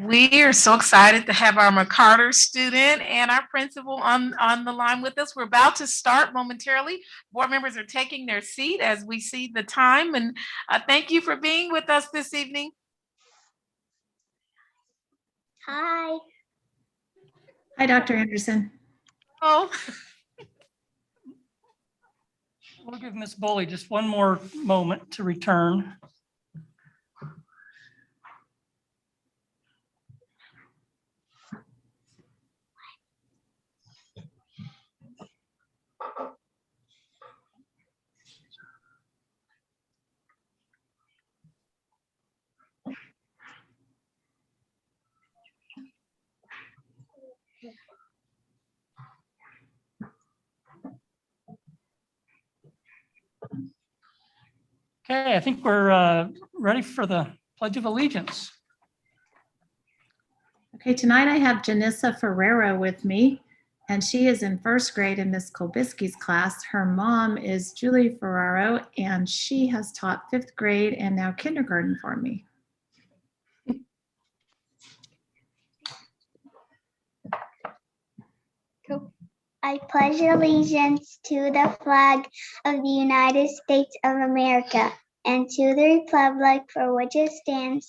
We are so excited to have our McCarter student and our principal on the line with us. We're about to start momentarily. Board members are taking their seat as we see the time, and thank you for being with us this evening. Hi. Hi, Dr. Anderson. Oh, We'll give Ms. Boley just one more moment to return. Okay, I think we're ready for the Pledge of Allegiance. Okay, tonight I have Janissa Ferrero with me, and she is in first grade in Miss Kolbiski's class. Her mom is Julie Ferraro, and she has taught fifth grade and now kindergarten for me. I pledge allegiance to the flag of the United States of America and to the republic for which it stands,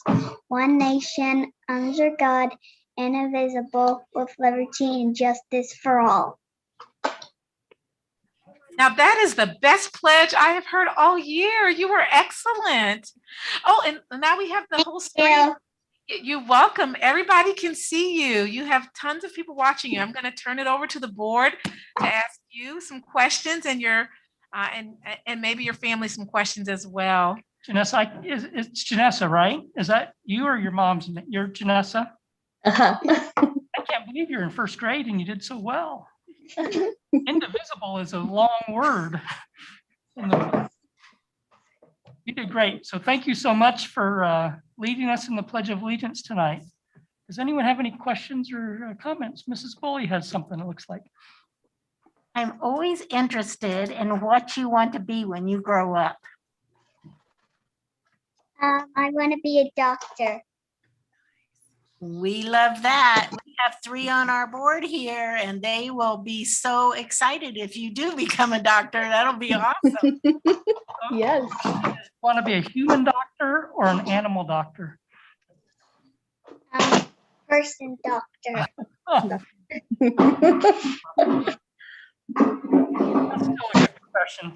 one nation, under God, indivisible, with liberty and justice for all. now that is the best pledge I have heard all year. You were excellent. Oh, and now we have the whole screen. Yeah. You're welcome. Everybody can see you. You have tons of people watching you. I'm going to turn it over to the board to ask you some questions and your and maybe your family some questions as well. Janessa, it's Janessa, right? Is that you or your mom's name? You're Janessa? Uh-huh. I can't believe you're in first grade and you did so well. Indivisible is a long word. You did great. So thank you so much for leading us in the Pledge of Allegiance tonight. Does anyone have any questions or comments? Mrs. Boley has something, it looks like. I'm always interested in what you want to be when you grow up. I want to be a doctor. We love that. We have 3 on our board here, and they will be so excited if you do become a doctor. That'll be awesome. Yes. Want to be a human doctor or an animal doctor? Person doctor. Oh, that's still a good question.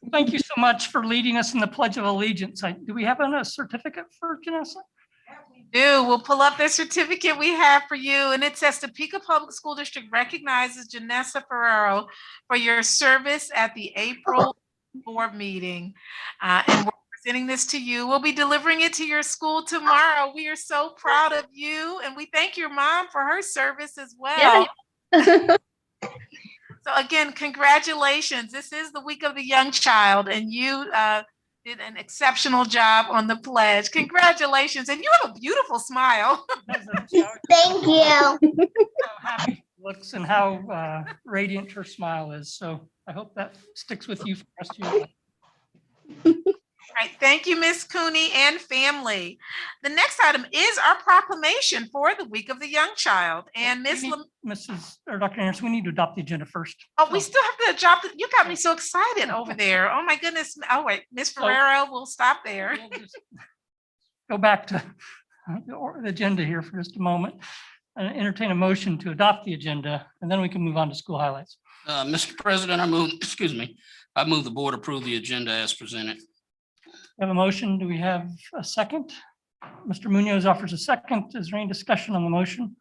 Thank you so much for leading us in the Pledge of Allegiance. Do we have a certificate for Janessa? We'll pull up the certificate we have for you, and it says Topeka Public School District recognizes Janessa Ferrero for your service at the April board meeting, and we're presenting this to you. We'll be delivering it to your school tomorrow. We are so proud of you, and we thank your mom for her service as well. Yeah. So again, congratulations. This is the week of the young child, and you did an exceptional job on the pledge. Congratulations. And you have a beautiful smile. Thank you. How happy she looks and how radiant her smile is. So I hope that sticks with you for the rest of your life. All right, thank you, Ms. Cooney and family. The next item is our proclamation for the week of the young child. And Mrs. or Dr. Anderson, we need to adopt the agenda first. Oh, we still have to adopt it. You got me so excited over there. Oh my goodness. Oh wait, Ms. Ferrero, we'll stop there. We'll just go back to the agenda here for just a moment and entertain a motion to adopt the agenda, and then we can move on to school highlights. Mr. President, I move the board approve the agenda as presented. We have a motion. Do we have a second? Mr. Munoz offers a second. Is there any discussion on the motion?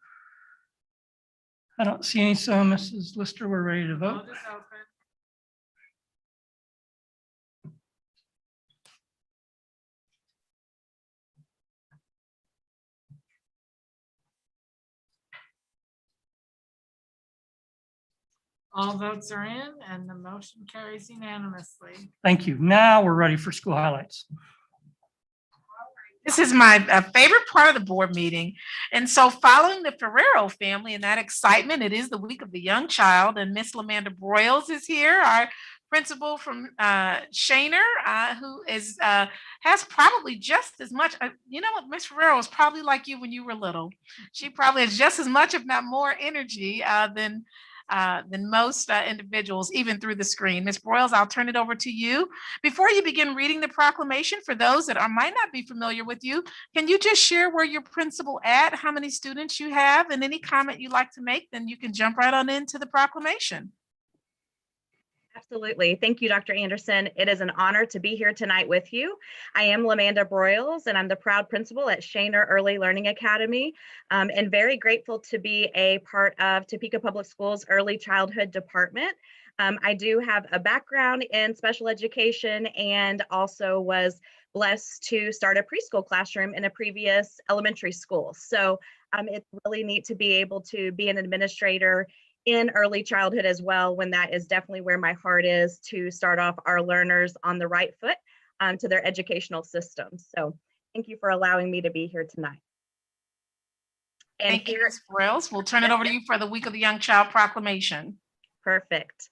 I don't see any, so Mrs. Lister, we're ready to vote. All votes are in and the motion carries unanimously. Thank you. Now we're ready for school highlights. This is my favorite part of the board meeting. And so following the Ferrero family and that excitement, it is the week of the young child, and Miss Lamanda Broyles is here, our principal from Shaner, who is has probably just as much. You know what, Miss Ferrero was probably like you when you were little. She probably has just as much, if not more, energy than most individuals, even through the screen. Ms. Broyles, I'll turn it over to you. Before you begin reading the proclamation, for those that might not be familiar with you, can you just share where your principal at, how many students you have, and any comment you'd like to make? Then you can jump right on into the proclamation. Absolutely. Thank you, Dr. Anderson. It is an honor to be here tonight with you. I am Lamanda Broyles, and I'm the proud principal at Shaner Early Learning Academy, and very grateful to be a part of Topeka Public Schools Early Childhood Department. I do have a background in special education and also was blessed to start a preschool classroom in a previous elementary school. So it's really neat to be able to be an administrator in early childhood as well, when that is definitely where my heart is, to start off our learners on the right foot to their educational systems. So thank you for allowing me to be here tonight. And Thank you, Ms. Broyles. We'll turn it over to you for the Week of the Young Child proclamation. Perfect.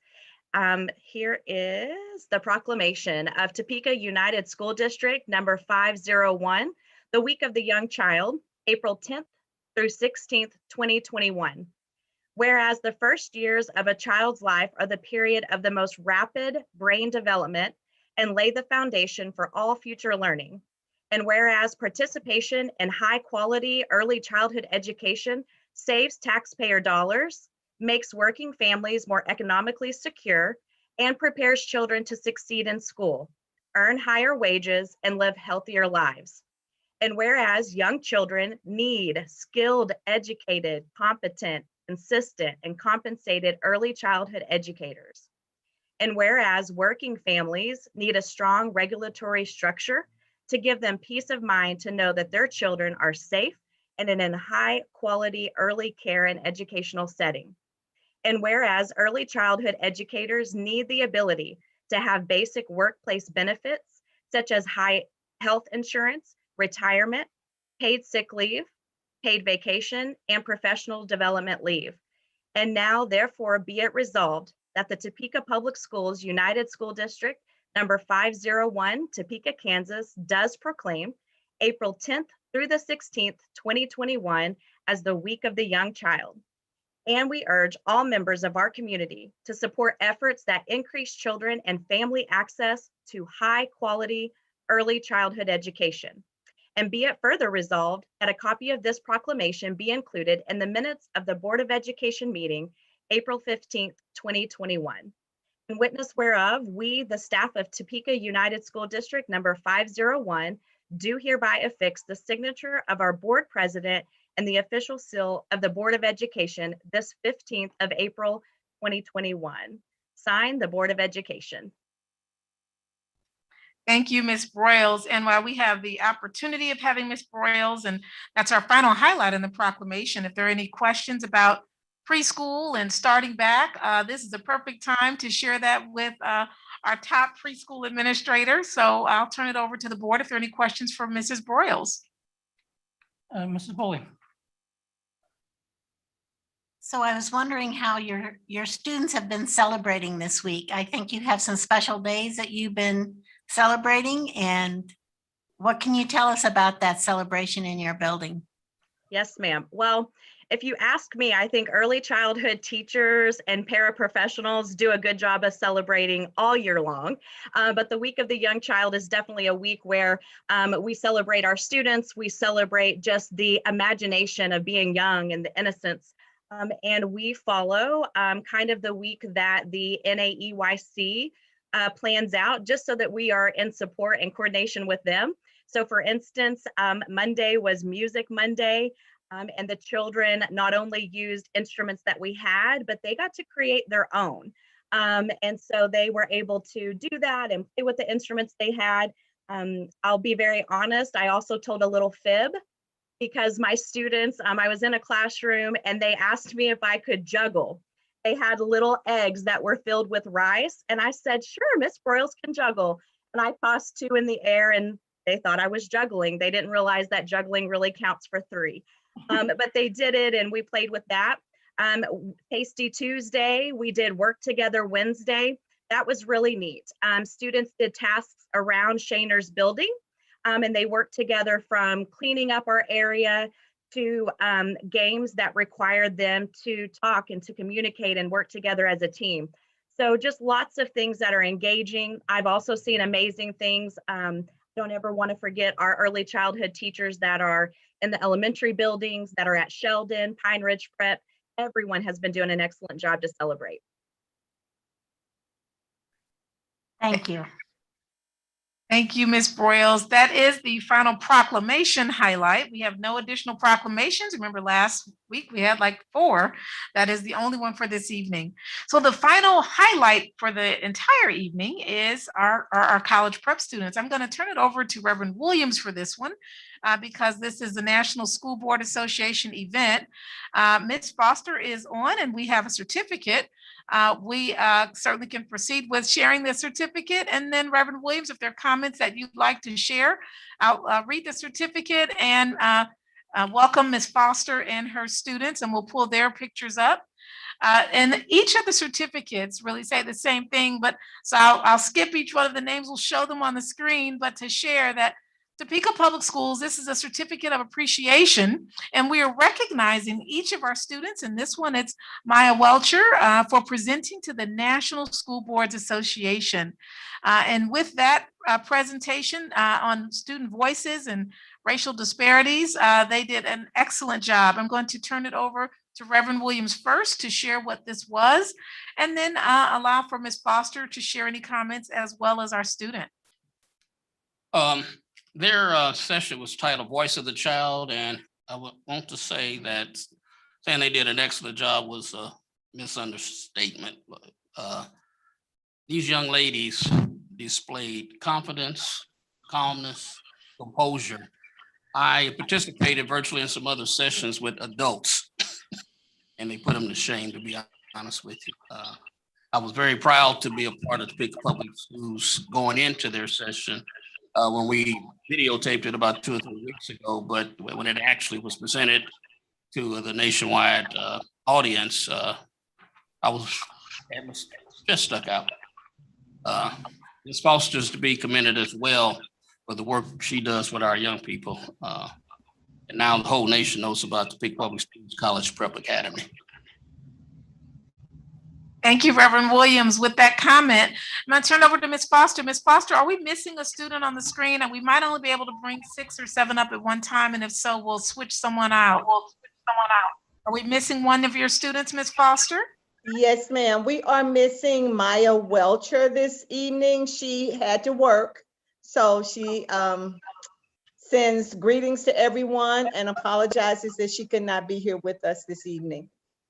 Here is the proclamation of Topeka United School District number 501, the Week of the Young Child, April 10th through 16th, 2021. Whereas the first years of a child's life are the period of the most rapid brain development and lay the foundation for all future learning. And whereas participation in high quality early childhood education saves taxpayer dollars, makes working families more economically secure, and prepares children to succeed in school, earn higher wages, and live healthier lives. And whereas young children need skilled, educated, competent, consistent, and compensated early childhood educators. And whereas working families need a strong regulatory structure to give them peace of mind to know that their children are safe and in a high quality early care and educational setting. And whereas early childhood educators need the ability to have basic workplace benefits, such as high health insurance, retirement, paid sick leave, paid vacation, and professional development leave. And now, therefore, be it resolved that the Topeka Public Schools United School District number 501, Topeka, Kansas, does proclaim April 10th through the 16th, 2021 as the Week of the Young Child. And we urge all members of our community to support efforts that increase children and family access to high quality early childhood education. And be it further resolved that a copy of this proclamation be included in the minutes of the Board of Education meeting, April 15th, 2021. In witness whereof, we, the staff of Topeka United School District number 501, do hereby affix the signature of our board president and the official seal of the Board of Education this 15th of April, 2021. Signed, the Board of Education. Thank you, Ms. Broyles. And while we have the opportunity of having Ms. Broyles, and that's our final highlight in the proclamation, if there are any questions about preschool and starting back, this is a perfect time to share that with our top preschool administrator. So I'll turn it over to the board if there are any questions for Mrs. Broyles. Mrs. Boley. So I was wondering how your students have been celebrating this week. I think you have some special days that you've been celebrating, and what can you tell us about that celebration in your building? Yes, ma'am. Well, if you ask me, I think early childhood teachers and paraprofessionals do a good job of celebrating all year long. But the Week of the Young Child is definitely a week where we celebrate our students, we celebrate just the imagination of being young and the innocence. And we follow kind of the week that the NAEYC plans out, just so that we are in support and coordination with them. So for instance, Monday was Music Monday, and the children not only used instruments that we had, but they got to create their own. And so they were able to do that and play with the instruments they had. I'll be very honest, I also told a little fib, because my students, I was in a classroom and they asked me if I could juggle. They had little eggs that were filled with rice. And I said, sure, Miss Broyles can juggle. And I tossed 2 in the air and they thought I was juggling. They didn't realize that juggling really counts for 3. But they did it and we played with that. Tasty Tuesday, we did Work Together Wednesday. that was really neat. Students did tasks around Shainer's building, and they worked together from cleaning up our area to games that required them to talk and to communicate and work together as a team. So just lots of things that are engaging. I've also seen amazing things. Don't ever want to forget our early childhood teachers that are in the elementary buildings, that are at Sheldon, Pine Ridge Prep. Everyone has been doing an excellent job to celebrate. Thank you. Thank you, Ms. Broyles. That is the final proclamation highlight. We have no additional proclamations. Remember last week we had like 4. That is the only one for this evening. So the final highlight for the entire evening is our college prep students. I'm going to turn it over to Reverend Williams for this one because this is the National School Board Association event. Ms. Foster is on and we have a certificate. We certainly can proceed with sharing the certificate, and then Reverend Williams, if there are comments that you'd like to share, I'll read the certificate and welcome Ms. Foster and her students, and we'll pull their pictures up. And each of the certificates really say the same thing, but so I'll skip each one of the names. We'll show them on the screen, but to share that Topeka Public Schools, this is a certificate of appreciation, and we are recognizing each of our students. And this one, it's Maya Welcher for presenting to the National School Boards Association. And with that presentation on student voices and racial disparities, they did an excellent job. I'm going to turn it over to Reverend Williams first to share what this was, and then allow for Ms. Foster to share any comments as well as our student. Their session was titled Voice of the Child, and I would want to say that saying they did an excellent job was a misunderstatement. These young ladies displayed confidence, calmness, composure. I participated virtually in some other sessions with adults, and they put them to shame, to be honest with you. I was very proud to be a part of Topeka Public Schools going into their session. When we videotaped it about 2 or 3 weeks ago, but when it actually was presented to the nationwide audience, it was just stuck out. Ms. Foster's to be commended as well for the work she does with our young people. And now the whole nation knows about the Topeka Public Schools College Prep Academy. Thank you, Reverend Williams. With that comment, I'm going to turn over to Ms. Foster. Ms. Foster, are we missing a student on the screen? And we might only be able to bring 6 or 7 up at one time. And if so, we'll switch someone out. Are we missing one of your students, Ms. Foster? Yes, ma'am. We are missing Maya Welcher this evening. She had to work. So she sends greetings to everyone and apologizes that she could not be here with us this evening.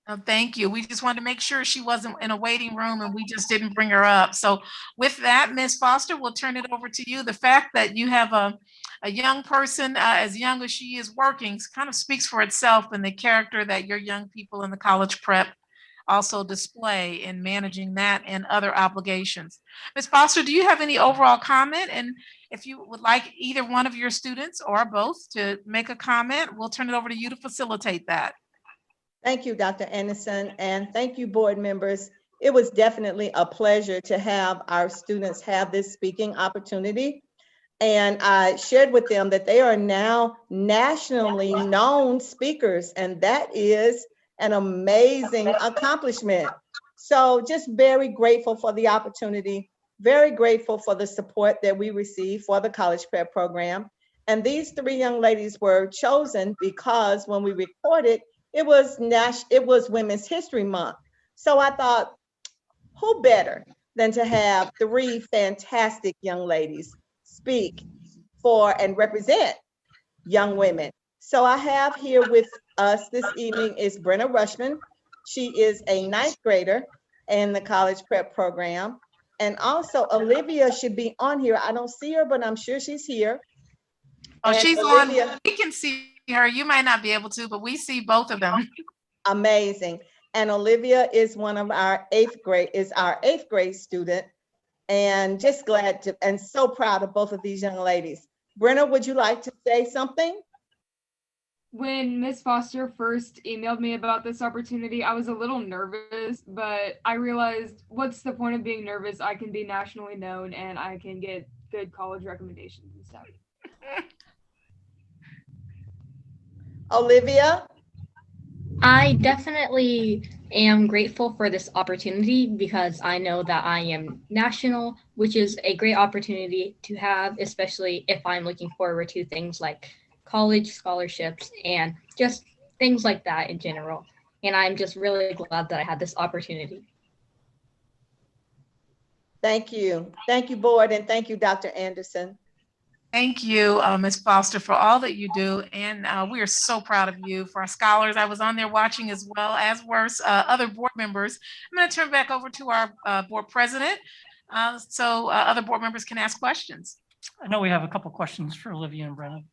Oh, thank you. We just wanted to make sure she wasn't in a waiting room and we just didn't bring her up. So with that, Ms. Foster, we'll turn it over to you. The fact that you have a young person as young as she is working kind of speaks for itself, and the character that your young people in the college prep also display in managing that and other obligations. Ms. Foster, do you have any overall comment? And if you would like either one of your students or both to make a comment, we'll turn it over to you to facilitate that. Thank you, Dr. Anderson, and thank you, board members. It was definitely a pleasure to have our students have this speaking opportunity. And I shared with them that they are now nationally known speakers, and that is an amazing accomplishment. So just very grateful for the opportunity, very grateful for the support that we receive for the college prep program. And these 3 young ladies were chosen because when we recorded, it was Women's History Month. So I thought, who better than to have 3 fantastic young ladies speak for and represent young women. So I have here with us this evening is Brenna Rushman. She is a 9th grader in the college prep program. And also Olivia should be on here. I don't see her, but I'm sure she's here. Oh, And she's Olivia, on. We can see her. You might not be able to, but we see both of them. amazing. And Olivia is one of our 8th grade student, and just glad to and so proud of both of these young ladies. Brenna, would you like to say something? When Ms. Foster first emailed me about this opportunity, I was a little nervous, but I realized what's the point of being nervous? I can be nationally known and I can get good college recommendations and stuff. Olivia? I definitely am grateful for this opportunity because I know that I am national, which is a great opportunity to have, especially if I'm looking forward to things like college scholarships and just things like that in general. And I'm just really glad that I had this opportunity. Thank you. Thank you, board, and thank you, Dr. Anderson. Thank you, Ms. Foster, for all that you do. And we are so proud of you. For our scholars, I was on there watching as well, as were other board members. I'm going to turn back over to our board president so other board members can ask questions. I know we have a couple questions for Olivia and Brenna.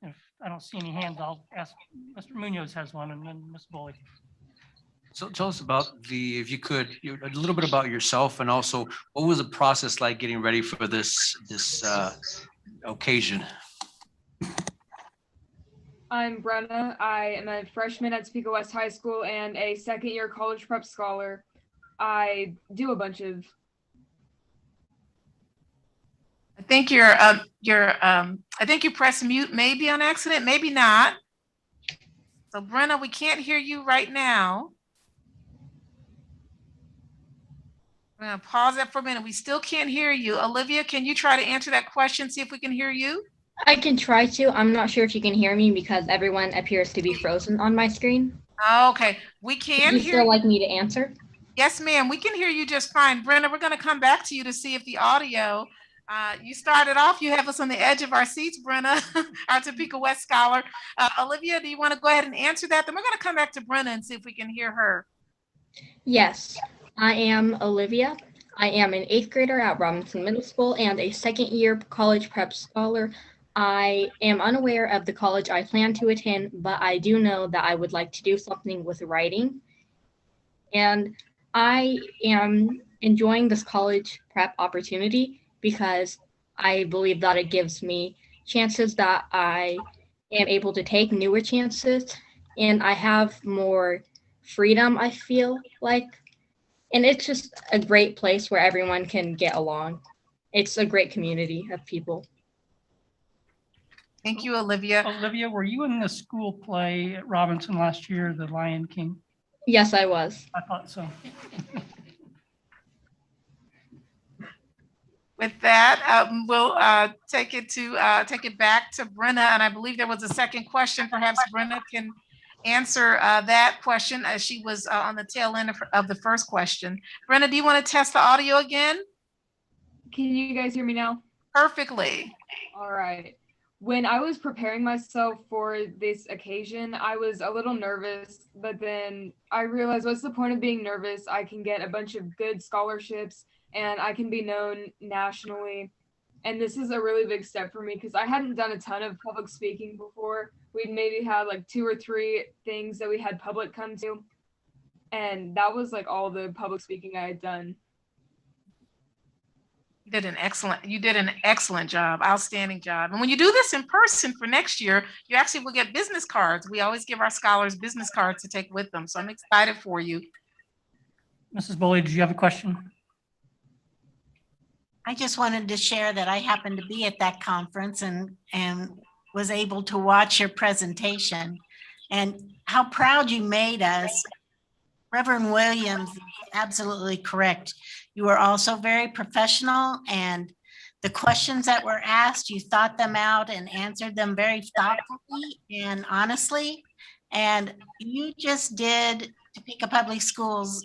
If I don't see any hands, I'll ask. Mr. Munoz has one, and then Ms. Boley. So tell us about if you could, a little bit about yourself, and also what was the process like getting ready for this occasion? I'm Brenna. I am a freshman at Topeka West High School and a second-year college prep scholar. I do a bunch of. I think I think you pressed mute, maybe on accident, maybe not. So Brenna, we can't hear you right now. I'm gonna pause that for a minute. We still can't hear you. Olivia, can you try to answer that question? See if we can hear you. I can try to. I'm not sure if you can hear me because everyone appears to be frozen on my screen. Okay, we can Would you hear still you. like me to answer? Yes, ma'am. We can hear you just fine. Brenna, we're going to come back to you to see if the audio, you started off, you have us on the edge of our seats, Brenna, our Topeka West scholar. Olivia, do you want to go ahead and answer that? Then we're going to come back to Brenna and see if we can hear her. Yes, I am Olivia. I am an 8th grader at Robinson Middle School and a second-year college prep scholar. I am unaware of the college I plan to attend, but I do know that I would like to do something with writing. And I am enjoying this college prep opportunity because I believe that it gives me chances that I am able to take newer chances, and I have more freedom, I feel like. And it's just a great place where everyone can get along. It's a great community of people. Thank you, Olivia. Olivia, were you in the school play at Robinson last year, The Lion King? Yes, I was. I thought so. With that, we'll take it back to Brenna, and I believe there was a second question. Perhaps Brenna can answer that question as she was on the tail end of the first question. Brenna, do you want to test the audio again? Can you guys hear me now? Perfectly. All right. When I was preparing myself for this occasion, I was a little nervous, but then I realized, what's the point of being nervous? I can get a bunch of good scholarships and I can be known nationally. And this is a really big step for me because I hadn't done a ton of public speaking before. We'd maybe had like 2 or 3 things that we had public come to. And that was like all the public speaking I had done. You did an excellent job, outstanding job. And when you do this in person for next year, you actually will get business cards. We always give our scholars business cards to take with them. So I'm excited for you. Mrs. Boley, did you have a question? I just wanted to share that I happened to be at that conference and was able to watch your presentation and how proud you made us. Reverend Williams is absolutely correct. You were also very professional, and the questions that were asked, you thought them out and answered them very thoughtfully and honestly. And you just did Topeka Public Schools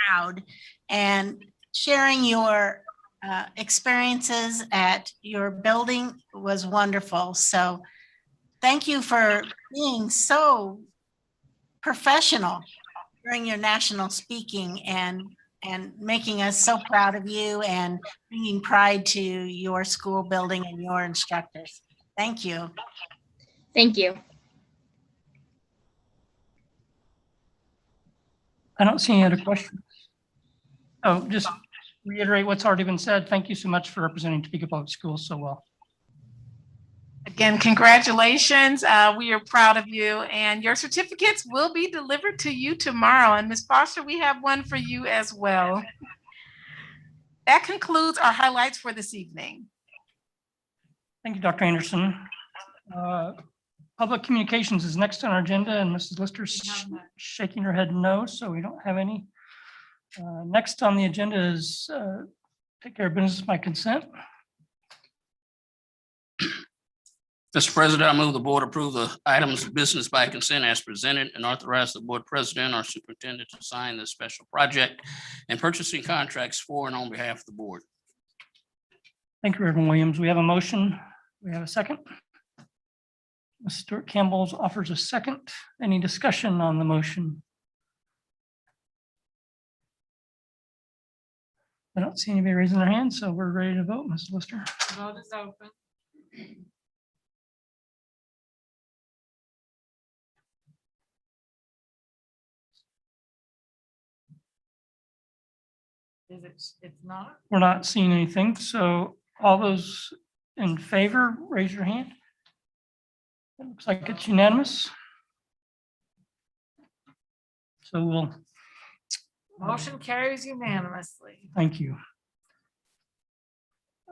proud, and sharing your experiences at your building was wonderful. So thank you for being so professional during your national speaking and making us so proud of you and bringing pride to your school building and your instructors. Thank you. Thank you. I don't see any other questions. Oh, just reiterate what's already been said. Thank you so much for representing Topeka Public Schools so well. I Again, congratulations. We are proud of you, and your certificates will be delivered to you tomorrow. And Ms. Foster, we have one for you as well. That concludes our highlights for this evening. Thank you, Dr. Anderson. Public communications is next on our agenda, and Mrs. Lister's shaking her head no, so we don't have any. Next on the agenda is take care of business by consent. Mr. President, I move the board approve the items of business by consent as presented and authorize the board president or superintendent to sign the special project and purchasing contracts for and on behalf of the board. Thank you, Reverend Williams. We have a motion. We have a second. Ms. Stewart Campbell offers a second. Any discussion on the motion? I don't see anybody raising their hand, so we're ready to vote, Mrs. Lister. Vote is open. It's not? We're not seeing anything, so all those in favor, raise your hand. It looks like it's unanimous. So we'll, Motion carries unanimously. thank you.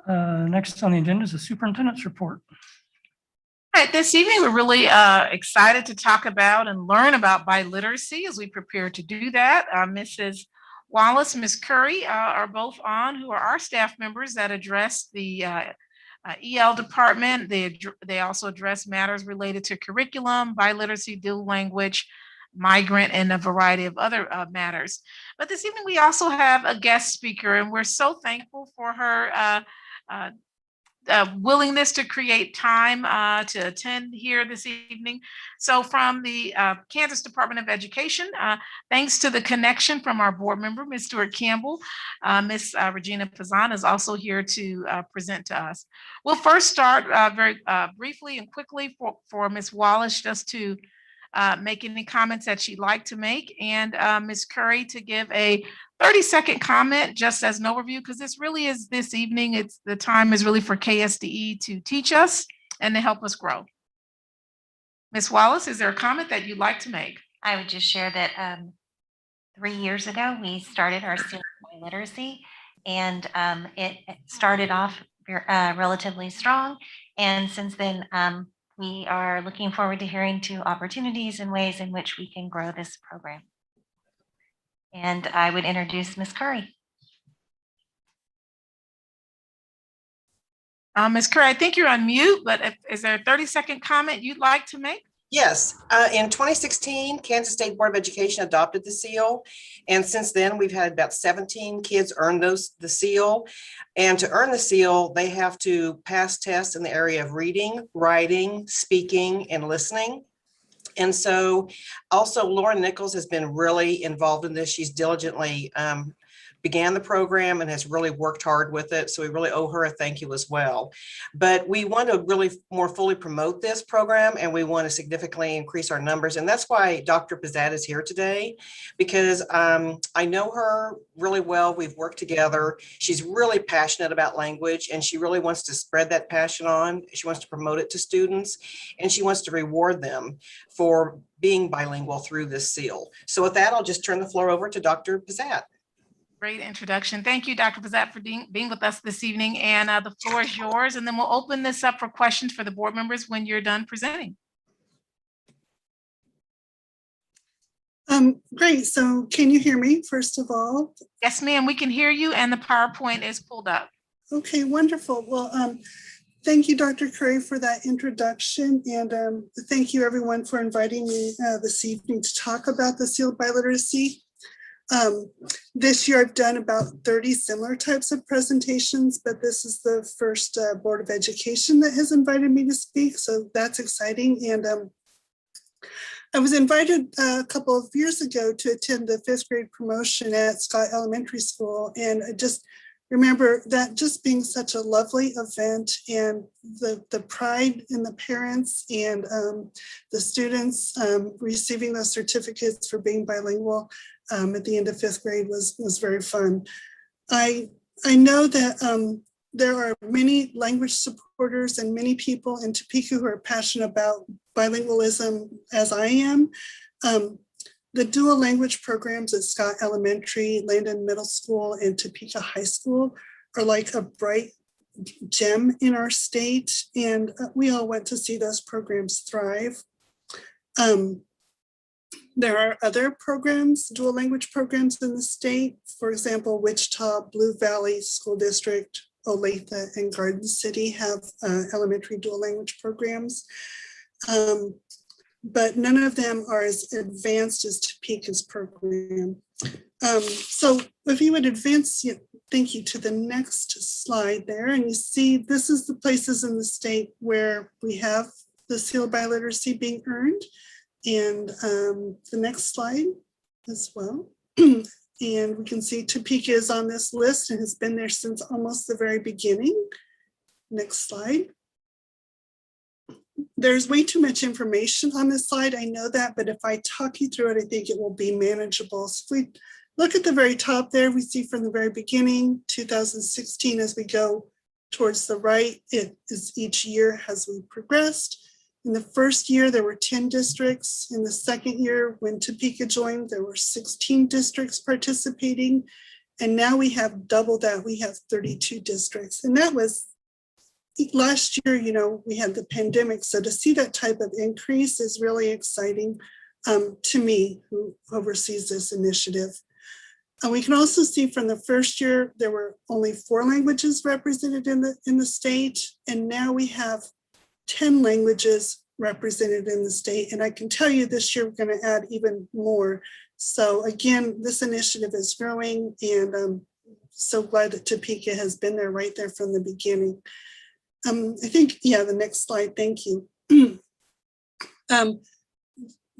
Next on the agenda is the superintendent's report. All right, this evening, we're really excited to talk about and learn about biliteracy as we prepare to do that. Mrs. Wallace, Ms. Curry are both on, who are our staff members that address the EL department. They also address matters related to curriculum, biliteracy, dual language, migrant, and a variety of other matters. But this evening, we also have a guest speaker, and we're so thankful for her willingness to create time to attend here this evening. So from the Kansas Department of Education, thanks to the connection from our board member, Ms. Stewart Campbell, Ms. Regina Pazan is also here to present to us. We'll first start very briefly and quickly for Ms. Wallace just to make any comments that she'd like to make, and Ms. Curry to give a 30-second comment just as an overview, because this really is this evening. The time is really for KSDE to teach us and to help us grow. Ms. Wallace, is there a comment that you'd like to make? I would just share that 3 years ago, we started our series on literacy, and it started off relatively strong. And since then, we are looking forward to hearing to opportunities and ways in which we can grow this program. And I would introduce Ms. Curry. Ms. Curry, I think you're on mute, but is there a 30-second comment you'd like to make? Yes, in 2016, Kansas State Board of Education adopted the seal. And since then, we've had about 17 kids earn the seal. And to earn the seal, they have to pass tests in the area of reading, writing, speaking, and listening. And so also Lauren Nichols has been really involved in this. She's diligently began the program and has really worked hard with it. So we really owe her a thank you as well. But we want to really more fully promote this program, and we want to significantly increase our numbers. And that's why Dr. Pizzat is here today, because I know her really well. We've worked together. She's really passionate about language, and she really wants to spread that passion on. She wants to promote it to students, and she wants to reward them for being bilingual through this seal. So with that, I'll just turn the floor over to Dr. Pizzat. Great introduction. Thank you, Dr. Pizzat, for being with us this evening. And the floor is yours. And then we'll open this up for questions for the board members when you're done presenting. Great. So can you hear me, first of all? Yes, ma'am. We can hear you, and the PowerPoint is pulled up. Okay, wonderful. Well, thank you, Dr. Curry, for that introduction. And thank you, everyone, for inviting me this evening to talk about the seal of biliteracy. This year I've done about 30 similar types of presentations, but this is the first Board of Education that has invited me to speak, so that's exciting. And I was invited a couple of years ago to attend the 5th grade promotion at Scott Elementary School, and I just remember that just being such a lovely event, and the pride in the parents and the students receiving those certificates for being bilingual at the end of 5th grade was very fun. I know that there are many language supporters and many people in Topeka who are passionate about bilingualism as I am. The dual language programs at Scott Elementary, Landon Middle School, and Topeka High School are like a bright gem in our state, and we all want to see those programs thrive. There are other programs, dual language programs in the state. For example, Wichita, Blue Valley School District, Olathe, and Garden City have elementary dual language programs. But none of them are as advanced as Topeka's program. So if you would advance, thank you, to the next slide there, and you see this is the places in the state where we have the seal of biliteracy being earned. And the next slide as well. And we can see Topeka is on this list and has been there since almost the very beginning. Next slide. There's way too much information on this slide, I know that, but if I talk you through it, I think it will be manageable. So if we look at the very top there, we see from the very beginning, 2016, as we go towards the right, it is each year as we progressed. In the first year, there were 10 districts. In the second year, when Topeka joined, there were 16 districts participating. And now we have double that, we have 32 districts. And that was last year, we had the pandemic. So to see that type of increase is really exciting to me, who oversees this initiative. And we can also see from the first year, there were only 4 languages represented in the state. And now we have 10 languages represented in the state. And I can tell you this year, we're going to add even more. So again, this initiative is growing, and I'm so glad that Topeka has been there right there from the beginning. I think, the next slide, thank you.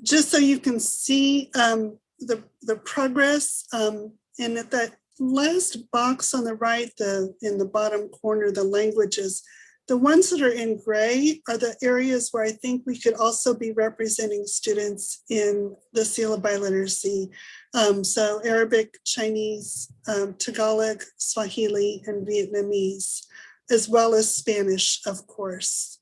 Just so you can see the progress, and at that last box on the right, in the bottom corner, the languages, the ones that are in gray are the areas where I think we could also be representing students in the seal of biliteracy. So Arabic, Chinese, Tagalog, Swahili, and Vietnamese, as well as Spanish, of course.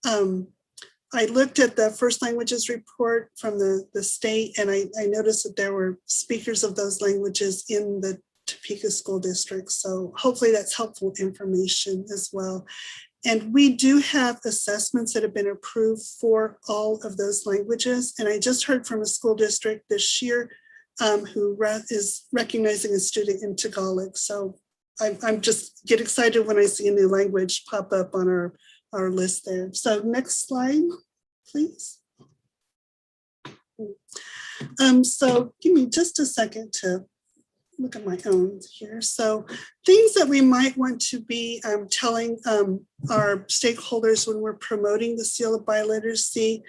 I looked at the first languages report from the state, and I noticed that there were speakers of those languages in the Topeka School District. So hopefully that's helpful information as well. And we do have assessments that have been approved for all of those languages. And I just heard from a school district this year who is recognizing a student in Tagalog. So I'm just get excited when I see a new language pop up on our list there. So next slide, please. So give me just a second to look at my own here. So things that we might want to be telling our stakeholders when we're promoting the seal of biliteracy.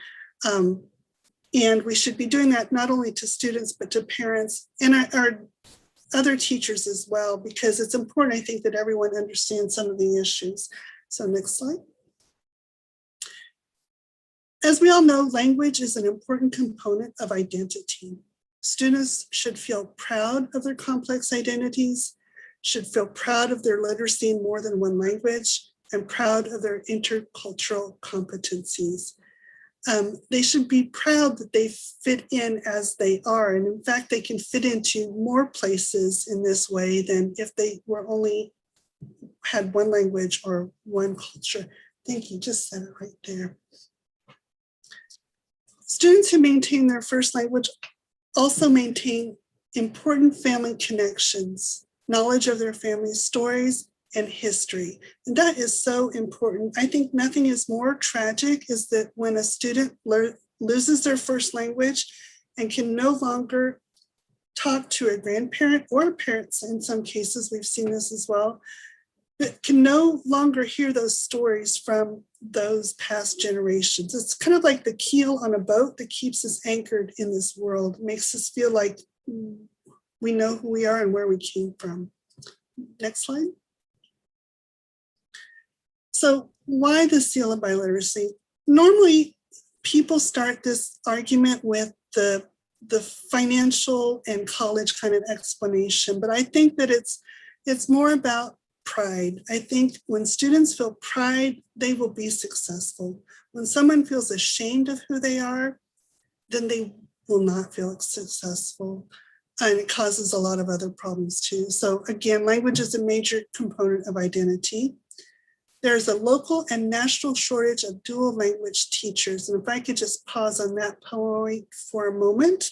And we should be doing that not only to students, but to parents and our other teachers as well, because it's important, I think, that everyone understands some of the issues. So next slide. As we all know, language is an important component of identity. Students should feel proud of their complex identities, should feel proud of their literacy in more than one language, and proud of their intercultural competencies. They should be proud that they fit in as they are. And in fact, they can fit into more places in this way than if they were only had one language or one culture. Thank you, just said it right there. Students who maintain their first language also maintain important family connections, knowledge of their family's stories and history. And that is so important. I think nothing is more tragic is that when a student loses their first language and can no longer talk to a grandparent or parents, in some cases, we've seen this as well, but can no longer hear those stories from those past generations. It's kind of like the keel on a boat that keeps us anchored in this world, it makes us feel like we know who we are and where we came from. Next slide. So why the seal of biliteracy? Normally, people start this argument with the financial and college kind of explanation, but I think that it's more about pride. I think when students feel pride, they will be successful. When someone feels ashamed of who they are, then they will not feel successful. And it causes a lot of other problems too. So again, language is a major component of identity. There's a local and national shortage of dual language teachers. And if I could just pause on that point for a moment.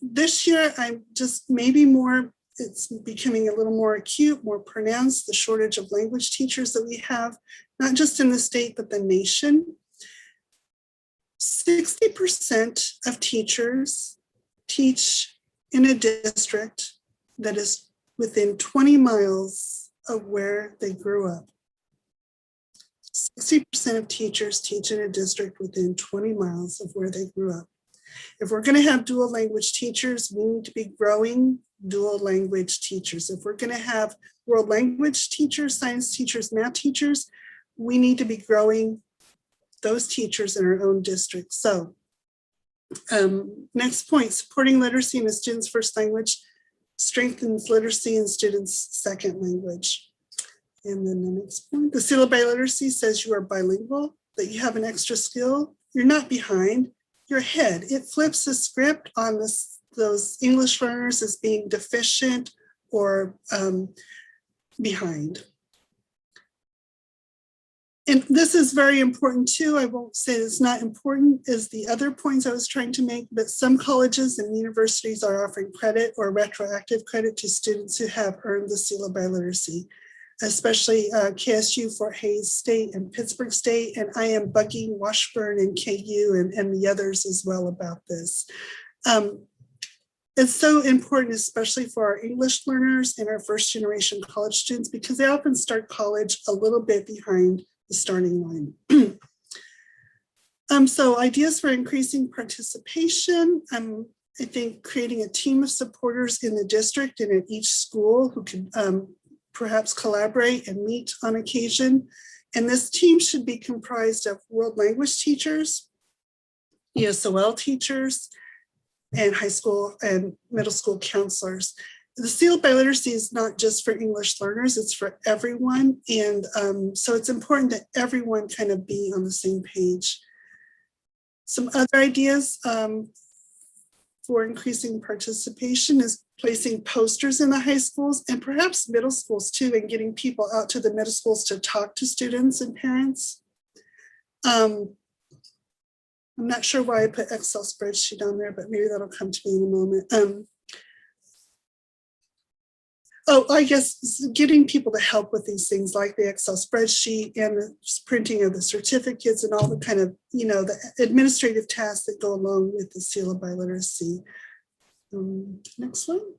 This year, I'm just maybe more, it's becoming a little more acute, more pronounced, the shortage of language teachers that we have, not just in the state, but the nation. 60% of teachers teach in a district that is within 20 miles of where they grew up. 60% of teachers teach in a district within 20 miles of where they grew up. If we're going to have dual language teachers, we need to be growing dual language teachers. If we're going to have world language teachers, science teachers, math teachers, we need to be growing those teachers in our own district. So next point, supporting literacy in a student's first language strengthens literacy in students' second language. And then the next point, the seal of biliteracy says you are bilingual, that you have an extra skill. You're not behind, you're ahead. It flips the script on those English learners as being deficient or behind. And this is very important too. I won't say it's not important as the other points I was trying to make, but some colleges and universities are offering credit or retroactive credit to students who have earned the seal of biliteracy, especially KSU, Fort Hays State and Pittsburgh State. And I am bugging Washburn and KU and the others as well about this. It's so important, especially for our English learners and our first generation college students, because they often start college a little bit behind the starting line. So ideas for increasing participation. I think creating a team of supporters in the district and at each school who can perhaps collaborate and meet on occasion. And this team should be comprised of world language teachers, ESOL teachers, and high school and middle school counselors. The seal of biliteracy is not just for English learners, it's for everyone. And so it's important that everyone kind of be on the same page. Some other ideas for increasing participation is placing posters in the high schools and perhaps middle schools too, and getting people out to the middle schools to talk to students and parents. I'm not sure why I put Excel spreadsheet on there, but maybe that'll come to me in a moment. I guess getting people to help with these things like the Excel spreadsheet and the printing of the certificates and all the kind of, the administrative tasks that go along with the seal of biliteracy. Next one.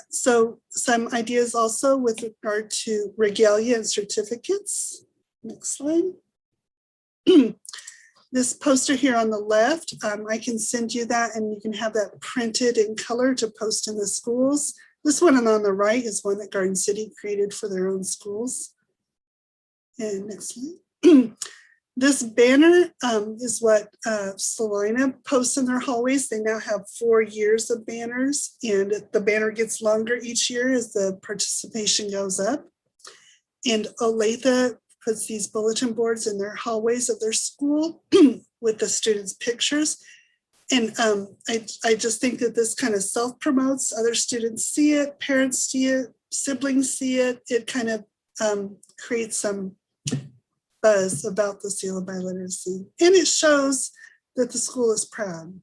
So some ideas also with regard to regalia and certificates. Next slide. This poster here on the left, I can send you that and you can have that printed in color to post in the schools. This one on the right is one that Garden City created for their own schools. And next slide. This banner is what Salina posts in their hallways. They now have 4 years of banners, and the banner gets longer each year as the participation goes up. And Olathe puts these bulletin boards in their hallways of their school with the students' pictures. And I just think that this kind of self-promotes. Other students see it, parents see it, siblings see it. It kind of creates some buzz about the seal of biliteracy. And it shows that the school is proud.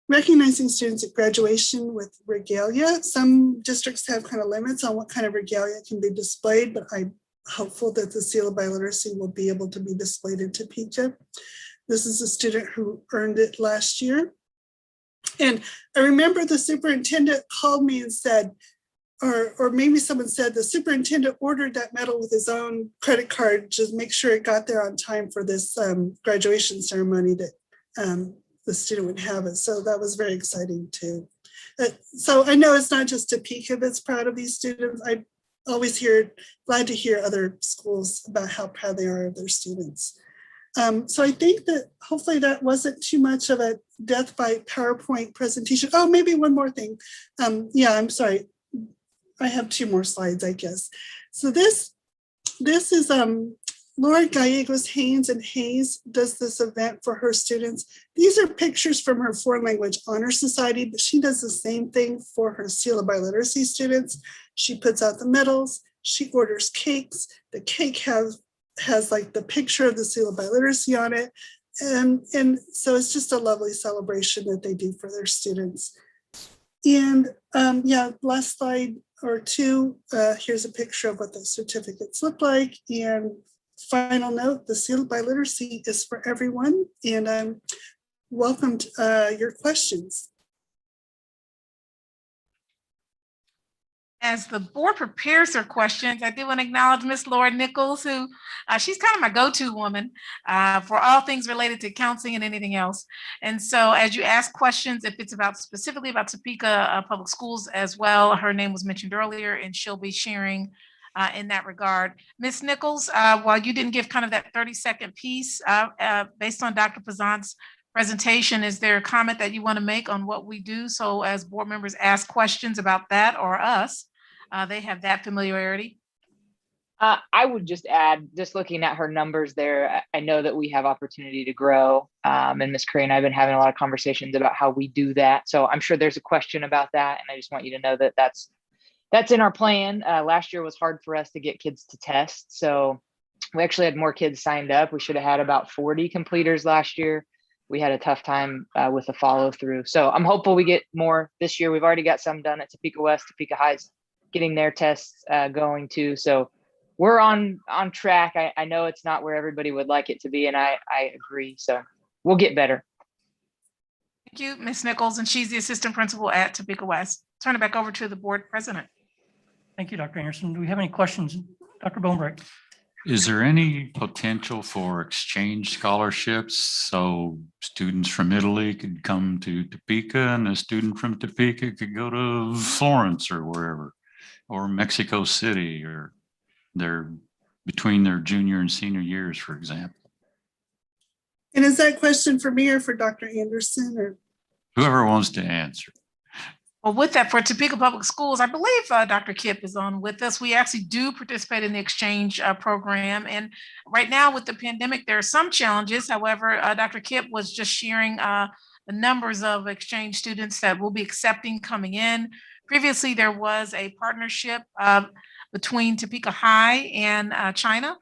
Recognizing students at graduation with regalia. Some districts have kind of limits on what kind of regalia can be displayed, but I'm hopeful that the seal of biliteracy will be able to be displayed in Topeka. This is a student who earned it last year. And I remember the superintendent called me and said, or maybe someone said the superintendent ordered that medal with his own credit card, just make sure it got there on time for this graduation ceremony that the student would have it. So that was very exciting too. So I know it's not just Topeka that's proud of these students. I always glad to hear other schools about how proud they are of their students. So I think that hopefully that wasn't too much of a death by PowerPoint presentation. Oh, maybe one more thing. Yeah, I'm sorry. I have 2 more slides, I guess. So this is Laura Gallegos Haynes, and Hayes does this event for her students. These are pictures from her Foreign Language Honor Society, but she does the same thing for her Seal of Biliteracy students. She puts out the medals, she orders cakes. The cake has like the picture of the Seal of Biliteracy on it. And so it's just a lovely celebration that they do for their students. And yeah, last slide or 2, here's a picture of what the certificates look like. And final note, the Seal of Biliteracy is for everyone, and I'm welcome to your questions. As the board prepares their questions, I do want to acknowledge Miss Laura Nichols, who she's kind of my go-to woman for all things related to counseling and anything else. And so as you ask questions, if it's about specifically about Topeka Public Schools as well, her name was mentioned earlier, and she'll be sharing in that regard. Ms. Nichols, while you didn't give kind of that 30-second piece based on Dr. Pazant's presentation, is there a comment that you want to make on what we do? So as board members ask questions about that or us, they have that familiarity. I would just add, just looking at her numbers there, I know that we have opportunity to grow. And Ms. Curry and I have been having a lot of conversations about how we do that. So I'm sure there's a question about that. And I just want you to know that that's in our plan. Last year was hard for us to get kids to test. So we actually had more kids signed up. We should have had about 40 completers last year. We had a tough time with the follow through. So I'm hopeful we get more this year. We've already got some done at Topeka West, Topeka High's getting their tests going too. So we're on track. I know it's not where everybody would like it to be, and I agree. So we'll get better. Thank you, Ms. Nichols, and she's the assistant principal at Topeka West. Turn it back over to the board president. Thank you, Dr. Anderson. Do we have any questions? Dr. Bonebright. Is there any potential for exchange scholarships? So students from Italy could come to Topeka and a student from Topeka could go to Florence or wherever, or Mexico City, or between their junior and senior years, for example. And is that question for me or for Dr. Anderson, or? Whoever wants to answer. Well, with that, for Topeka Public Schools, I believe Dr. Kipp is on with us. We actually do participate in the exchange program. And right now with the pandemic, there are some challenges. However, Dr. Kipp was just sharing the numbers of exchange students that we'll be accepting coming in. Previously, there was a partnership between Topeka High and China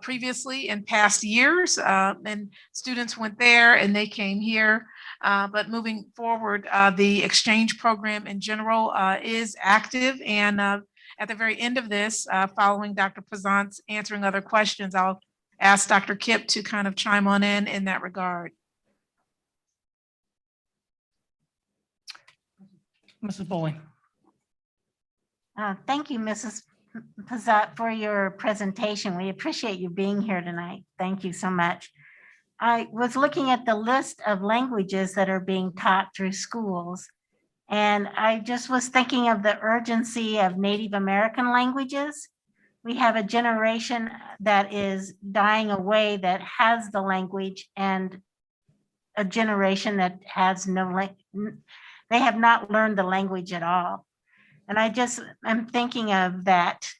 previously in past years, and students went there and they came here. But moving forward, the exchange program in general is active. And at the very end of this, following Dr. Pazant's answering other questions, I'll ask Dr. Kipp to kind of chime on in that regard. Mrs. Bowling. Thank you, Mrs. Pazant, for your presentation. We appreciate you being here tonight. Thank you so much. I was looking at the list of languages that are being taught through schools, and I just was thinking of the urgency of Native American languages. We have a generation that is dying away that has the language, and a generation that has they have not learned the language at all. And I'm thinking of that,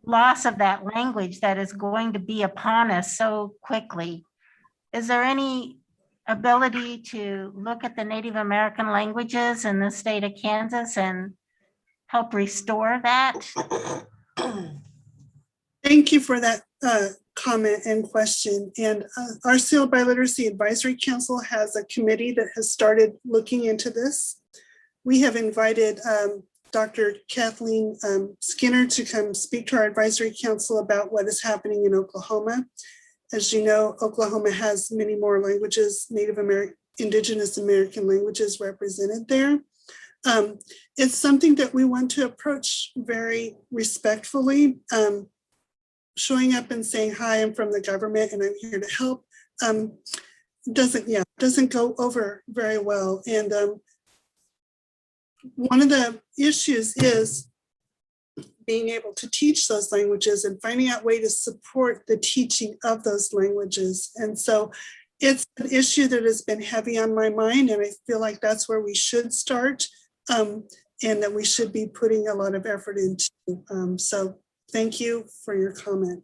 loss of that language that is going to be upon us so quickly. Is there any ability to look at the Native American languages in the state of Kansas and help restore that? Thank you for that comment and question. And our Seal Biliteracy Advisory Council has a committee that has started looking into this. We have invited Dr. Kathleen Skinner to come speak to our advisory council about what is happening in Oklahoma. As you know, Oklahoma has many more languages, Native American, Indigenous American languages represented there. It's something that we want to approach very respectfully. Showing up and saying, hi, I'm from the government and I'm here to help, doesn't go over very well. And one of the issues is being able to teach those languages and finding out way to support the teaching of those languages. And so it's an issue that has been heavy on my mind, and I feel like that's where we should start, and that we should be putting a lot of effort into. So thank you for your comment.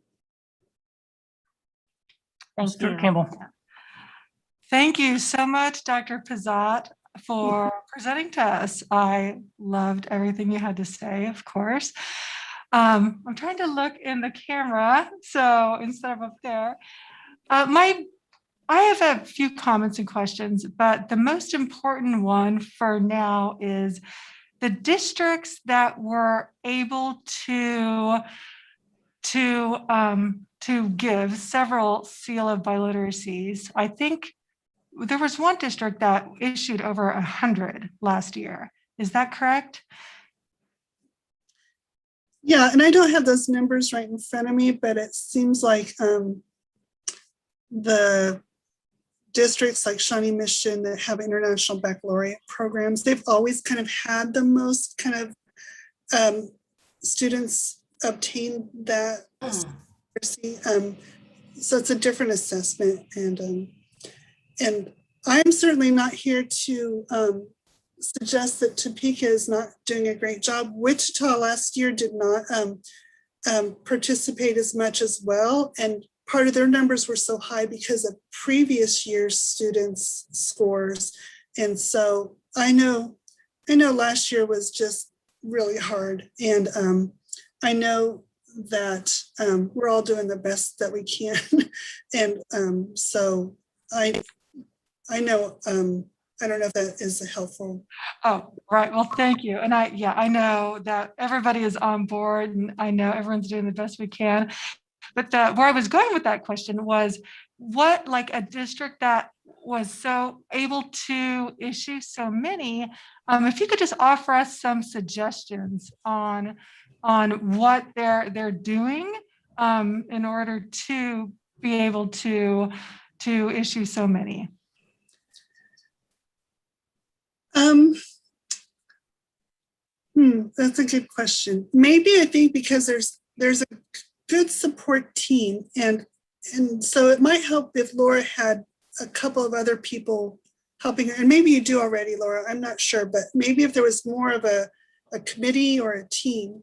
Thank Stuart you. Campbell. Thank you so much, Dr. Pizzat, for presenting to us. I loved everything you had to say, of course. I'm trying to look in the camera, so instead of up there. I have a few comments and questions, but the most important one for now is the districts that were able to give several seal of biliteracies. I think there was one district that issued over 100 last year. Is that correct? Yeah, and I don't have those numbers right in front of me, but it seems like the districts like Shawnee Mission that have international baccalaureate programs, they've always kind of had the most kind of students obtain that. So it's a different assessment, and I'm certainly not here to suggest that Topeka is not doing a great job. Wichita last year did not participate as much as well, and part of their numbers were so high because of previous year's students' scores. And so I know last year was just really hard, and I know that we're all doing the best that we can. And so I know, I don't know if that is helpful. Oh, right. Well, thank you. And I know that everybody is on board, and I know everyone's doing the best we can. But where I was going with that question was, what, like a district that was so able to issue so many, if you could just offer us some suggestions on what they're doing in order to be able to issue so many. That's a good question. Maybe I think because there's a good support team, and so it might help if Laura had a couple of other people helping her, and maybe you do already, Laura, I'm not sure, but maybe if there was more of a committee or a team.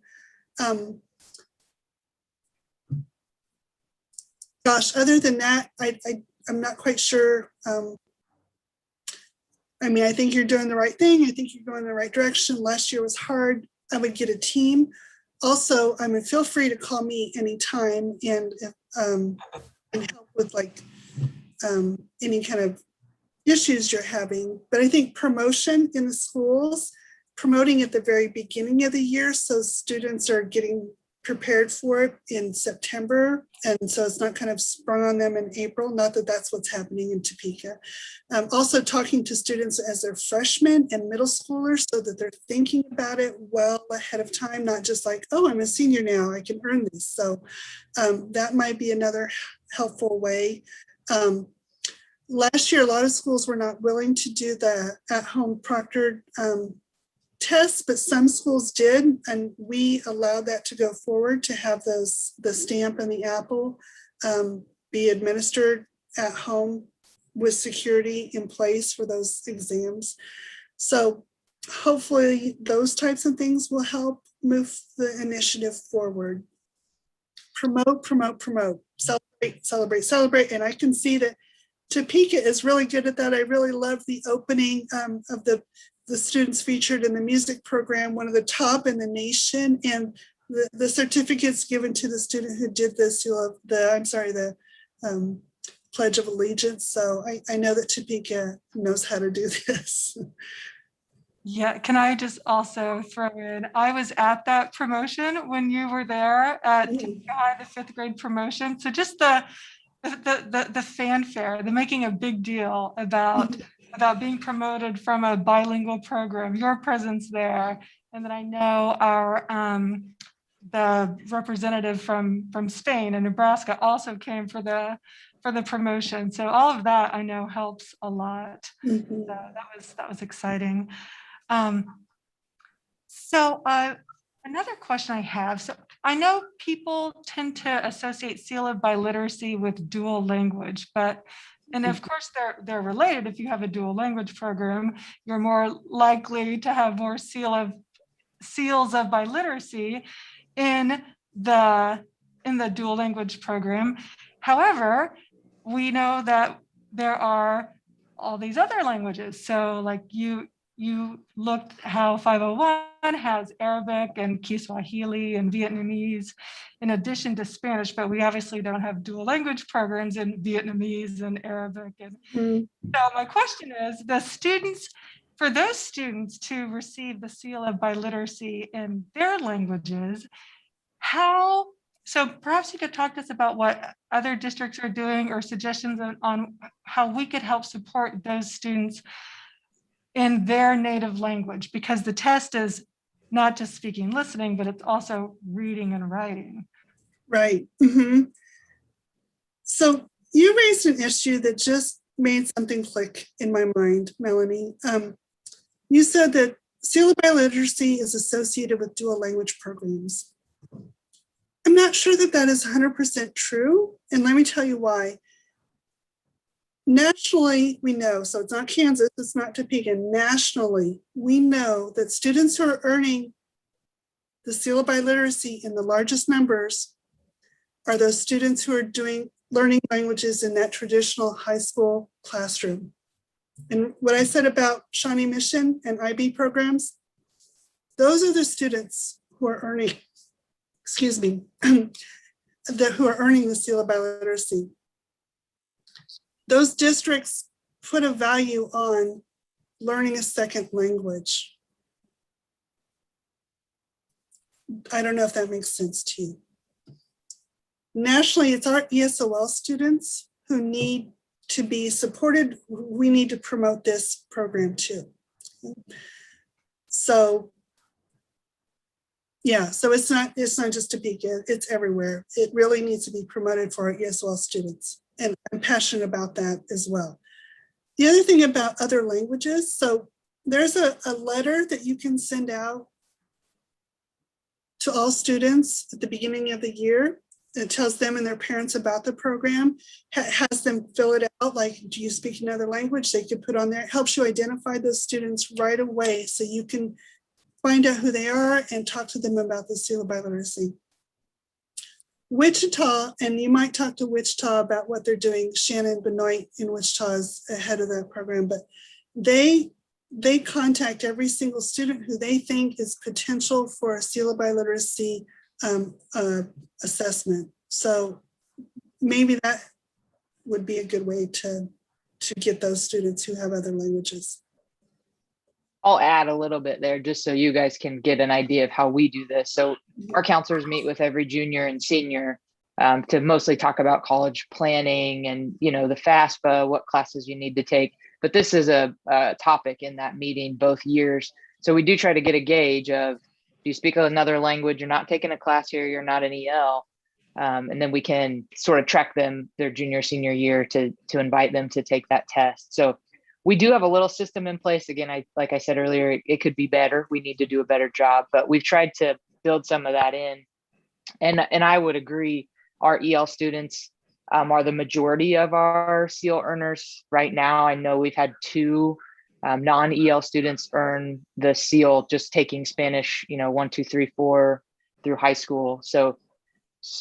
Gosh, other than that, I'm not quite sure. I mean, I think you're doing the right thing. I think you're going in the right direction. Last year was hard. I would get a team. Also, I mean, feel free to call me anytime and help with like any kind of issues you're having. But I think promotion in the schools, promoting at the very beginning of the year, so students are getting prepared for it in September, and so it's not kind of sprung on them in April. Not that that's what's happening in Topeka. Also talking to students as they're freshmen and middle schoolers, so that they're thinking about it well ahead of time, not just like, oh, I'm a senior now, I can earn this. So that might be another helpful way. Last year, a lot of schools were not willing to do the at-home proctored tests, but some schools did, and we allowed that to go forward, to have the stamp and the apple be administered at home with security in place for those exams. So hopefully those types of things will help move the initiative forward. Promote, promote, promote, celebrate, celebrate, celebrate. And I can see that Topeka is really good at that. I really love the opening of the students featured in the music program, one of the top in the nation, and the certificates given to the student who did this, the Pledge of Allegiance. So I know that Topeka knows how to do this. Yeah, can I just also throw in, I was at that promotion when you were there at Topeka High, the 5th grade promotion. So just the fanfare, the making a big deal about being promoted from a bilingual program, your presence there. And then I know our the representative from Spain and Nebraska also came for the promotion. So all of that I know helps a lot. So that was exciting. So Another question I have, so I know people tend to associate seal of biliteracy with dual language, but, and of course they're related. If you have a dual language program, you're more likely to have more seals of biliteracy in the dual language program. However, we know that there are all these other languages. So like you looked how 501 has Arabic and Kiswahili and Vietnamese in addition to Spanish, but we obviously don't have dual language programs in Vietnamese and Arabic. And so my question is, for those students to receive the seal of biliteracy in their languages, so perhaps you could talk to us about what other districts are doing or suggestions on how we could help support those students in their native language, because the test is not just speaking and listening, but it's also reading and writing. Right. So you raised an issue that just made something click in my mind, Melanie. You said that seal of biliteracy is associated with dual language programs. I'm not sure that that is 100% true, and let me tell you why. Nationally, we know, so it's not Kansas, it's not Topeka. Nationally, we know that students who are earning the seal of biliteracy in the largest numbers are those students who are learning languages in that traditional high school classroom. And what I said about Shawnee Mission and IB programs, those are the students who are earning, who are earning the seal of biliteracy. Those districts put a value on learning a second language. I don't know if that makes sense to you. Nationally, it's our ESOL students who need to be supported. We need to promote this program too. So yeah, so it's not just Topeka, it's everywhere. It really needs to be promoted for our ESOL students. And I'm passionate about that as well. The other thing about other languages, so there's a letter that you can send out to all students at the beginning of the year. It tells them and their parents about the program, has them fill it out, like, do you speak another language? They could put on there. It helps you identify those students right away so you can find out who they are and talk to them about the seal of biliteracy. Wichita, and you might talk to Wichita about what they're doing. Shannon Benoit in Wichita is ahead of that program, but they contact every single student who they think is potential for a seal of biliteracy assessment. So maybe that would be a good way to get those students who have other languages. I'll add a little bit there just so you guys can get an idea of how we do this. So our counselors meet with every junior and senior to mostly talk about college planning and, you know, the FAFSA, what classes you need to take. But this is a topic in that meeting both years. So we do try to get a gauge of, do you speak another language? You're not taking a class here, you're not an EL. And then we can sort of track them their junior, senior year to invite them to take that test. So we do have a little system in place. Again, like I said earlier, it could be better. We need to do a better job, but we've tried to build some of that in. And I would agree, our EL students are the majority of our seal earners right now. I know we've had 2 non-EL students earn the seal just taking Spanish, 1, 2, 3, 4 through high school. So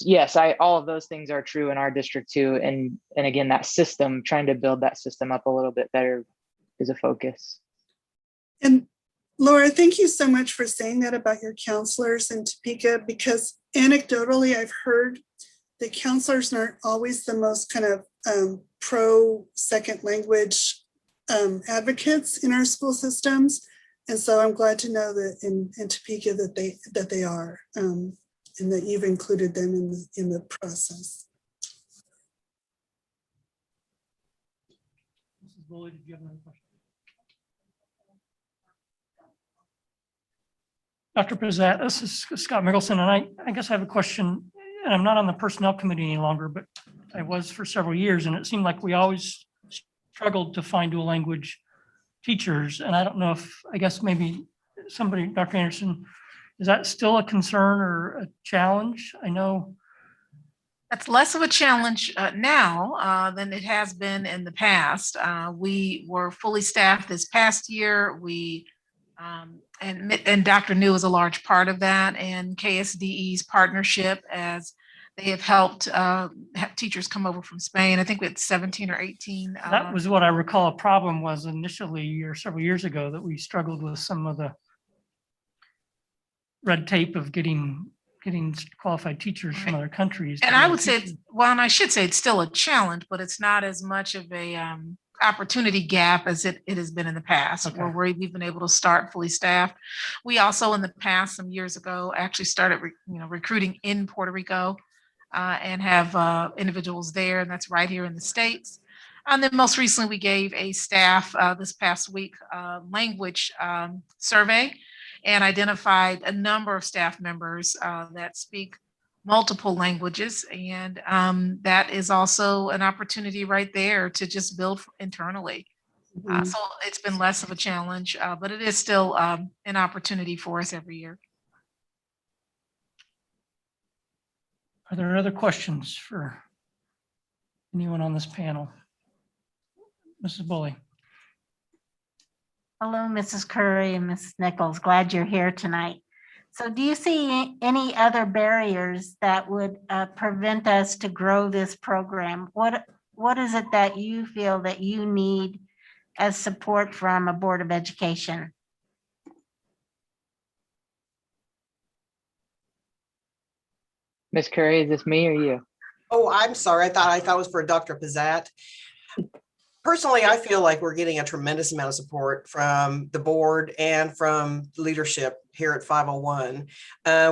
yes, all of those things are true in our district too. And again, that system, trying to build that system up a little bit better is a focus. And Laura, thank you so much for saying that about your counselors in Topeka, because anecdotally, I've heard that counselors aren't always the most kind of pro second language advocates in our school systems. And so I'm glad to know that in Topeka that they are. And that you've included them in the process. Mrs. Bully, did you have another question? Dr. Pizzat, this is Scott Mickelson, and I guess I have a question, and I'm not on the personnel committee any longer, but I was for several years, and it seemed like we always struggled to find dual language teachers. And I don't know if, I guess maybe somebody, Dr. Anderson, Is that still a concern or a challenge? I know. That's less of a challenge now than it has been in the past. We were fully staffed this past year. And Dr. New is a large part of that, and KSDE's partnership, as they have helped have teachers come over from Spain. I think we had 17 or 18. That was what I recall a problem was initially or several years ago, that we struggled with some of the red tape of getting qualified teachers from other countries. And I would say, and I should say it's still a challenge, but it's not as much of a opportunity gap as it has been in the past, where we've been able to start fully staffed. We also, in the past, some years ago, actually started recruiting in Puerto Rico and have individuals there, and that's right here in the States. And then most recently, we gave a staff this past week language survey and identified a number of staff members that speak multiple languages. And that is also an opportunity right there to just build internally. So it's been less of a challenge, but it is still an opportunity for us every year. Are there other questions for anyone on this panel? Mrs. Bully. Hello, Mrs. Curry and Mrs. Nichols. Glad you're here tonight. So do you see any other barriers that would prevent us to grow this program? What is it that you feel that you need as support from a Board of Education? Ms. Curry, is this me or you? Oh, I'm sorry. I thought it was for Dr. Pizzat. Personally, I feel like we're getting a tremendous amount of support from the board and from leadership here at 501.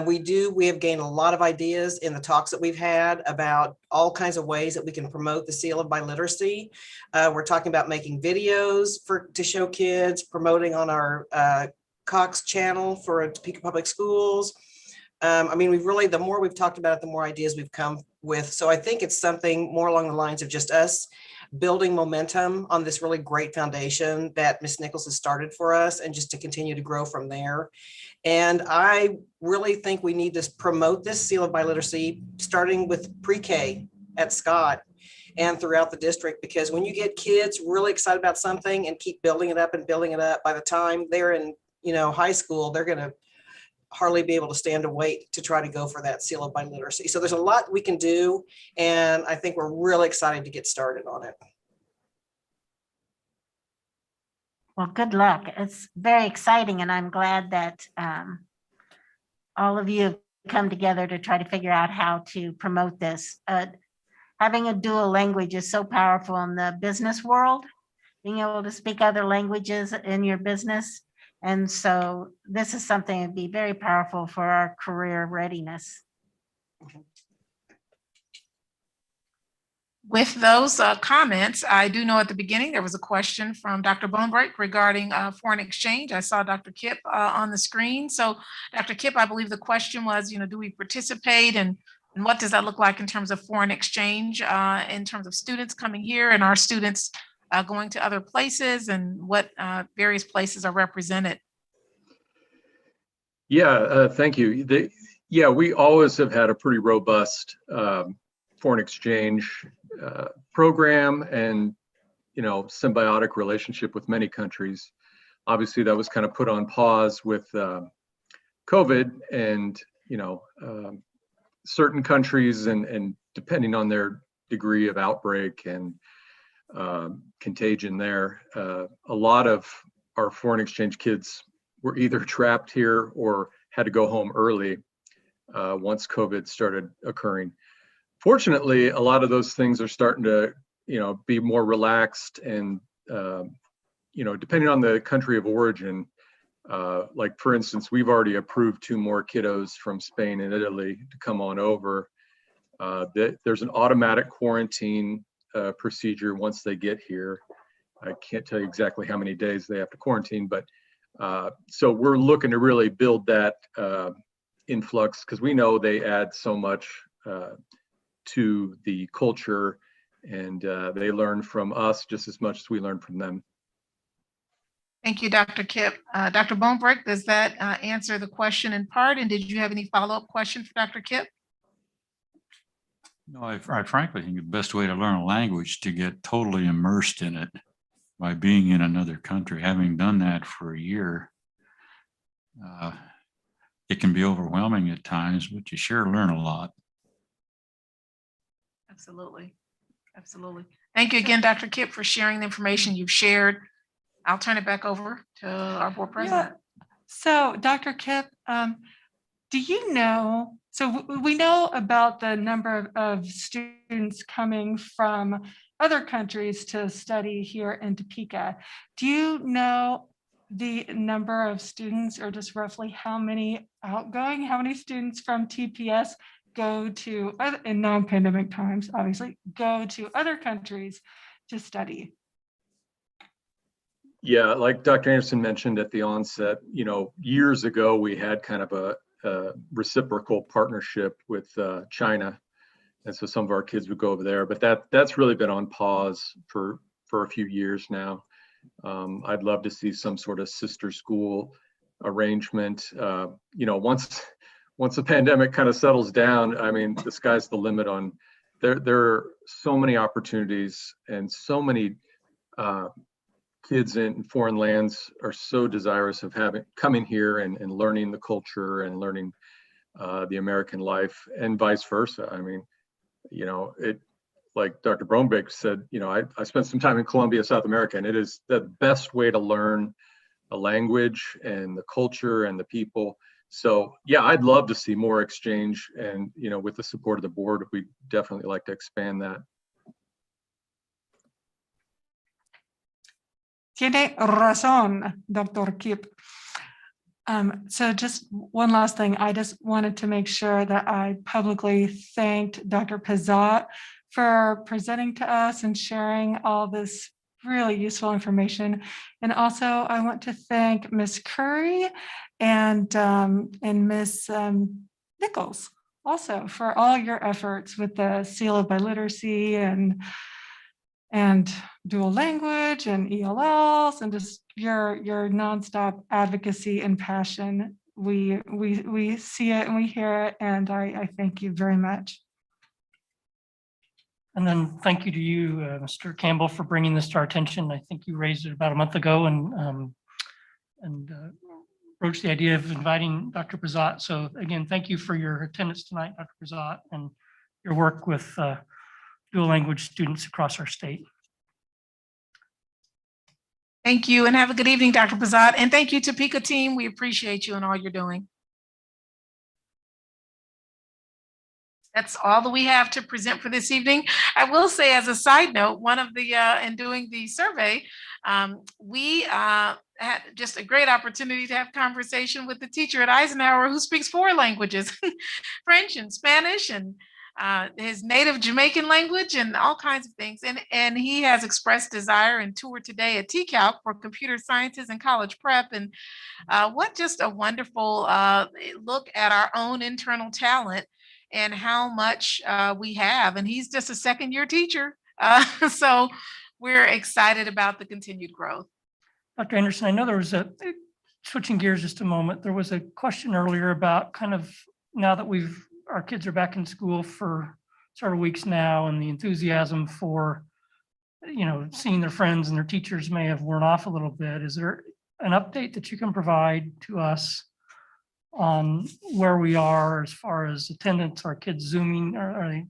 We have gained a lot of ideas in the talks that we've had about all kinds of ways that we can promote the seal of biliteracy. We're talking about making videos to show kids, promoting on our Cox channel for Topeka Public Schools. I mean, the more we've talked about it, the more ideas we've come with. So I think it's something more along the lines of just us building momentum on this really great foundation that Ms. Nichols has started for us, and just to continue to grow from there. And I really think we need to promote this seal of biliteracy, starting with pre-K at Scott and throughout the district, because when you get kids really excited about something and keep building it up and building it up, by the time they're in high school, they're going to hardly be able to stand to wait to try to go for that seal of biliteracy. So there's a lot we can do, and I think we're really excited to get started on it. Well, good luck. It's very exciting, and I'm glad that all of you have come together to try to figure out how to promote this. Having a dual language is so powerful in the business world, being able to speak other languages in your business. And so this is something that'd be very powerful for our career readiness. With those comments, I do know at the beginning there was a question from Dr. Bonebrake regarding foreign exchange. I saw Dr. Kipp on the screen. So Dr. Kipp, I believe the question was, do we participate, and what does that look like in terms of foreign exchange, in terms of students coming here and our students going to other places, and what various places are represented? Yeah, thank you. We always have had a pretty robust foreign exchange program and, symbiotic relationship with many countries. Obviously, that was kind of put on pause with COVID, and, certain countries and depending on their degree of outbreak and contagion there, a lot of our foreign exchange kids were either trapped here or had to go home early once COVID started occurring. Fortunately, a lot of those things are starting to, be more relaxed, and, depending on the country of origin, like for instance, we've already approved 2 more kiddos from Spain and Italy to come on over. There's an automatic quarantine procedure once they get here. I can't tell you exactly how many days they have to quarantine, but so we're looking to really build that influx, because we know they add so much to the culture, and they learn from us just as much as we learn from them. Thank you, Dr. Kip. Dr. Bonebrick, does that answer the question in part? And did you have any follow-up question for Dr. Kip? No, I frankly think the best way to learn a language to get totally immersed in it by being in another country. Having done that for a year, it can be overwhelming at times, but you sure learn a lot. Absolutely. Absolutely. Thank you again, Dr. Kip, for sharing the information you've shared. I'll turn it back over to our board president. So Dr. Kip, do you know, so we know about the number of students coming from other countries to study here in Topeka. Do you know the number of students, or just roughly how many outgoing, how many students from TPS go to, in non-pandemic times, obviously, go to other countries to study? Yeah, like Dr. Anderson mentioned at the onset, years ago, we had kind of a reciprocal partnership with China. And so some of our kids would go over there, but that's really been on pause for a few years now. I'd love to see some sort of sister school arrangement. Once the pandemic kind of settles down, I mean, the sky's the limit on, there are so many opportunities, and so many kids in foreign lands are so desirous of coming here and learning the culture and learning the American life, and vice versa. I mean, like Dr. Brombeck said, I spent some time in Colombia, South America, and it is the best way to learn a language and the culture and the people. So yeah, I'd love to see more exchange, and with the support of the board, we'd definitely like to expand that. Tiene razón, Dr. Kip. So just one last thing, I just wanted to make sure that I publicly thanked Dr. Pizzat for presenting to us and sharing all this really useful information. And also I want to thank Ms. Curry and Ms. Nichols also for all your efforts with the seal of biliteracy and dual language and ELLs, and just your nonstop advocacy and passion. We see it and we hear it, and I thank you very much. And then thank you to you, Mr. Campbell, for bringing this to our attention. I think you raised it about a month ago and broached the idea of inviting Dr. Pizzat. So again, thank you for your attendance tonight, Dr. Pizzat, and your work with dual language students across our state. Thank you, and have a good evening, Dr. Pizzat. And thank you, Topeka team. We appreciate you and all you're doing. That's all that we have to present for this evening. I will say, as a side note, one of the, in doing the survey, we had just a great opportunity to have conversation with the teacher at Eisenhower who speaks 4 languages, French and Spanish and his native Jamaican language and all kinds of things. And he has expressed desire and toured today at TCALC for computer sciences and college prep. And what just a wonderful look at our own internal talent and how much we have. And he's just a second-year teacher. So we're excited about the continued growth. Dr. Anderson, I know there was switching gears just a moment, there was a question earlier about kind of now that our kids are back in school for several weeks now, and the enthusiasm for, seeing their friends and their teachers may have worn off a little bit. Is there an update that you can provide to us on where we are as far as attendance? Are kids Zooming, or are they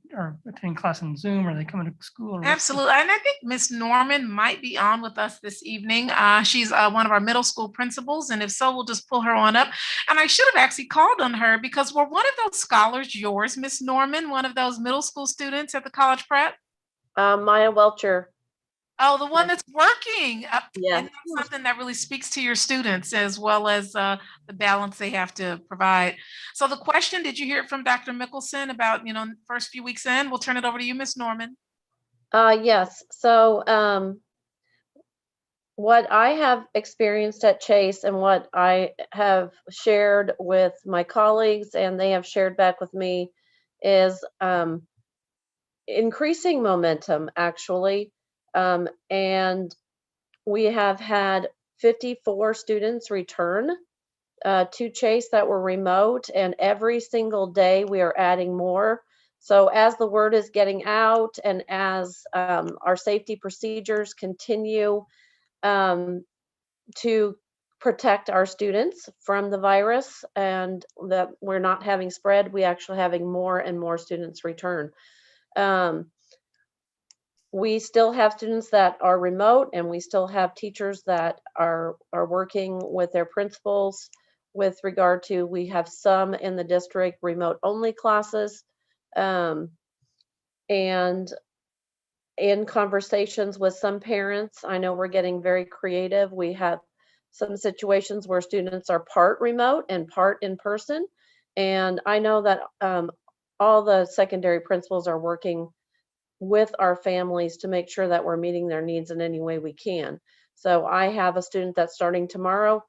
attending class in Zoom? Are they coming to school? Absolutely. And I think Miss Norman might be on with us this evening. She's one of our middle school principals. And if so, we'll just pull her on up. And I should have actually called on her because we're one of those scholars, yours, Miss Norman, one of those middle school students at the college prep. Maya Welcher. Oh, the one that's working. Yeah. And that's something that really speaks to your students as well as the balance they have to provide. So the question, did you hear it from Dr. Mickelson about, first few weeks in? We'll turn it over to you, Miss Norman. Yes. So what I have experienced at Chase and what I have shared with my colleagues and they have shared back with me is increasing momentum, actually. And we have had 54 students return to Chase that were remote, and every single day we are adding more. So as the word is getting out and as our safety procedures continue to protect our students from the virus and that we're not having spread, we actually having more and more students return. We still have students that are remote, and we still have teachers that are working with their principals with regard to, we have some in the district remote only classes. And in conversations with some parents, I know we're getting very creative. We have some situations where students are part remote and part in person. And I know that all the secondary principals are working with our families to make sure that we're meeting their needs in any way we can. So I have a student that's starting tomorrow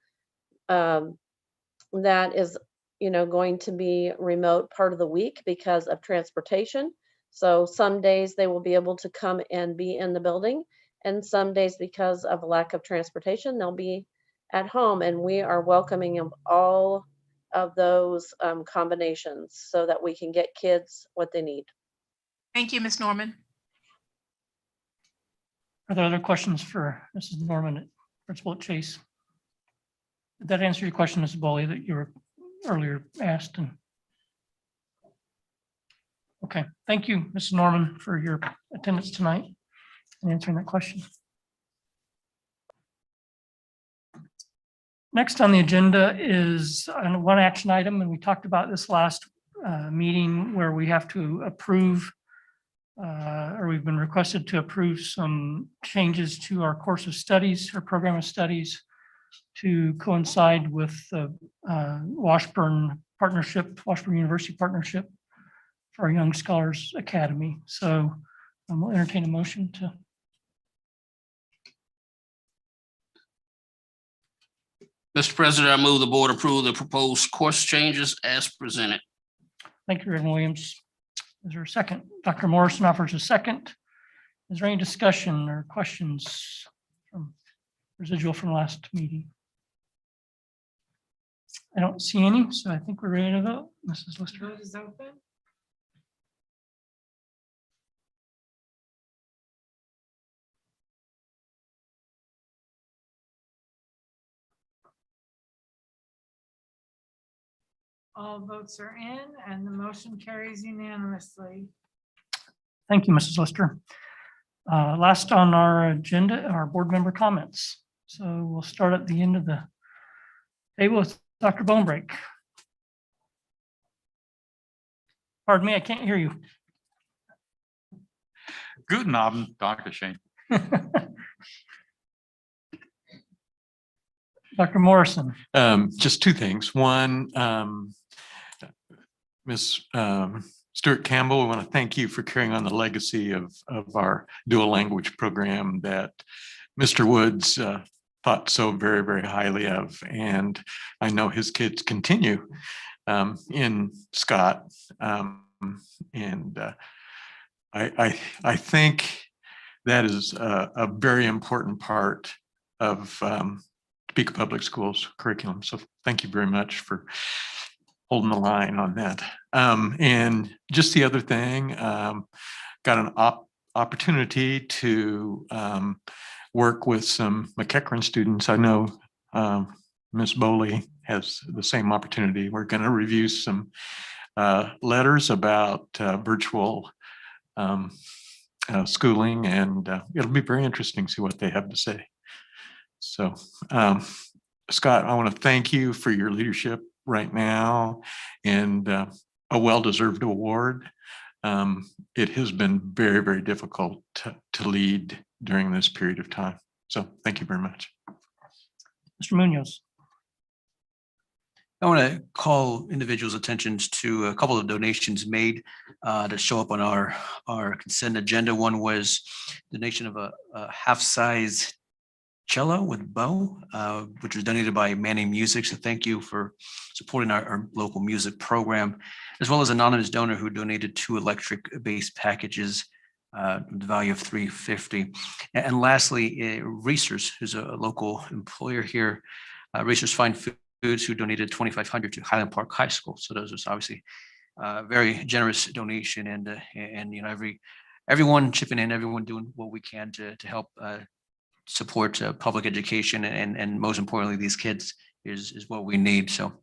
that is, going to be remote part of the week because of transportation. So some days they will be able to come and be in the building, and some days because of lack of transportation, they'll be at home, and we are welcoming of all of those combinations so that we can get kids what they need. Thank you, Ms. Norman. Are there other questions for Mrs. Norman, principal at Chase? Did that answer your question, Mrs. Boley, that you were earlier asked? Okay, thank you, Mrs. Norman, for your attendance tonight and answering that question. Next on the agenda is one action item, and we talked about this last meeting where we have to approve or we've been requested to approve some changes to our course of studies, our program of studies, to coincide with the Washburn University partnership for our Young Scholars Academy. So we'll entertain a motion to. Mr. President, I move the board approve the proposed course changes as presented. Thank you, Reverend Williams. Is there a second? Dr. Morrison offers a second. Is there any discussion or questions from residual from last meeting? I don't see any, so I think we're ready to vote. Mrs. Lister. Vote is open. All votes are in and the motion carries unanimously. Thank you, Mrs. Lister. Last on our agenda are board member comments. So we'll start at the end of the table with Dr. Bonebreak. Pardon me, I can't hear you. Guten Abend, Dr. Shane. Dr. Morrison. Just two things. One, Ms. Stuart Campbell, I want to thank you for carrying on the legacy of our dual language program that Mr. Woods thought so very, very highly of. And I know his kids continue in Scott. I think that is a very important part of Topeka Public Schools curriculum. So thank you very much for holding the line on that. And just the other thing, got an opportunity to work with some McEachran students. I know Ms. Boley has the same opportunity. We're going to review some letters about virtual schooling, and it'll be very interesting to see what they have to say. So, Scott, I want to thank you for your leadership right now and a well-deserved award. It has been very, very difficult to lead during this period of time. So thank you very much. Mr. Munoz. I want to call individuals' attentions to a couple of donations made that show up on our consent agenda. One was donation of a half-size cello with bow, which was donated by Manning Music. So thank you for supporting our local music program, as well as an anonymous donor who donated 2 electric bass packages the value of $350. And lastly, Reese's, who's a local employer here, Reese's Fine Foods, who donated $2,500 to Highland Park High School. So those was obviously very generous donation, and you know, everyone chipping in, everyone doing what we can to help support public education, and most importantly, these kids is what we need. So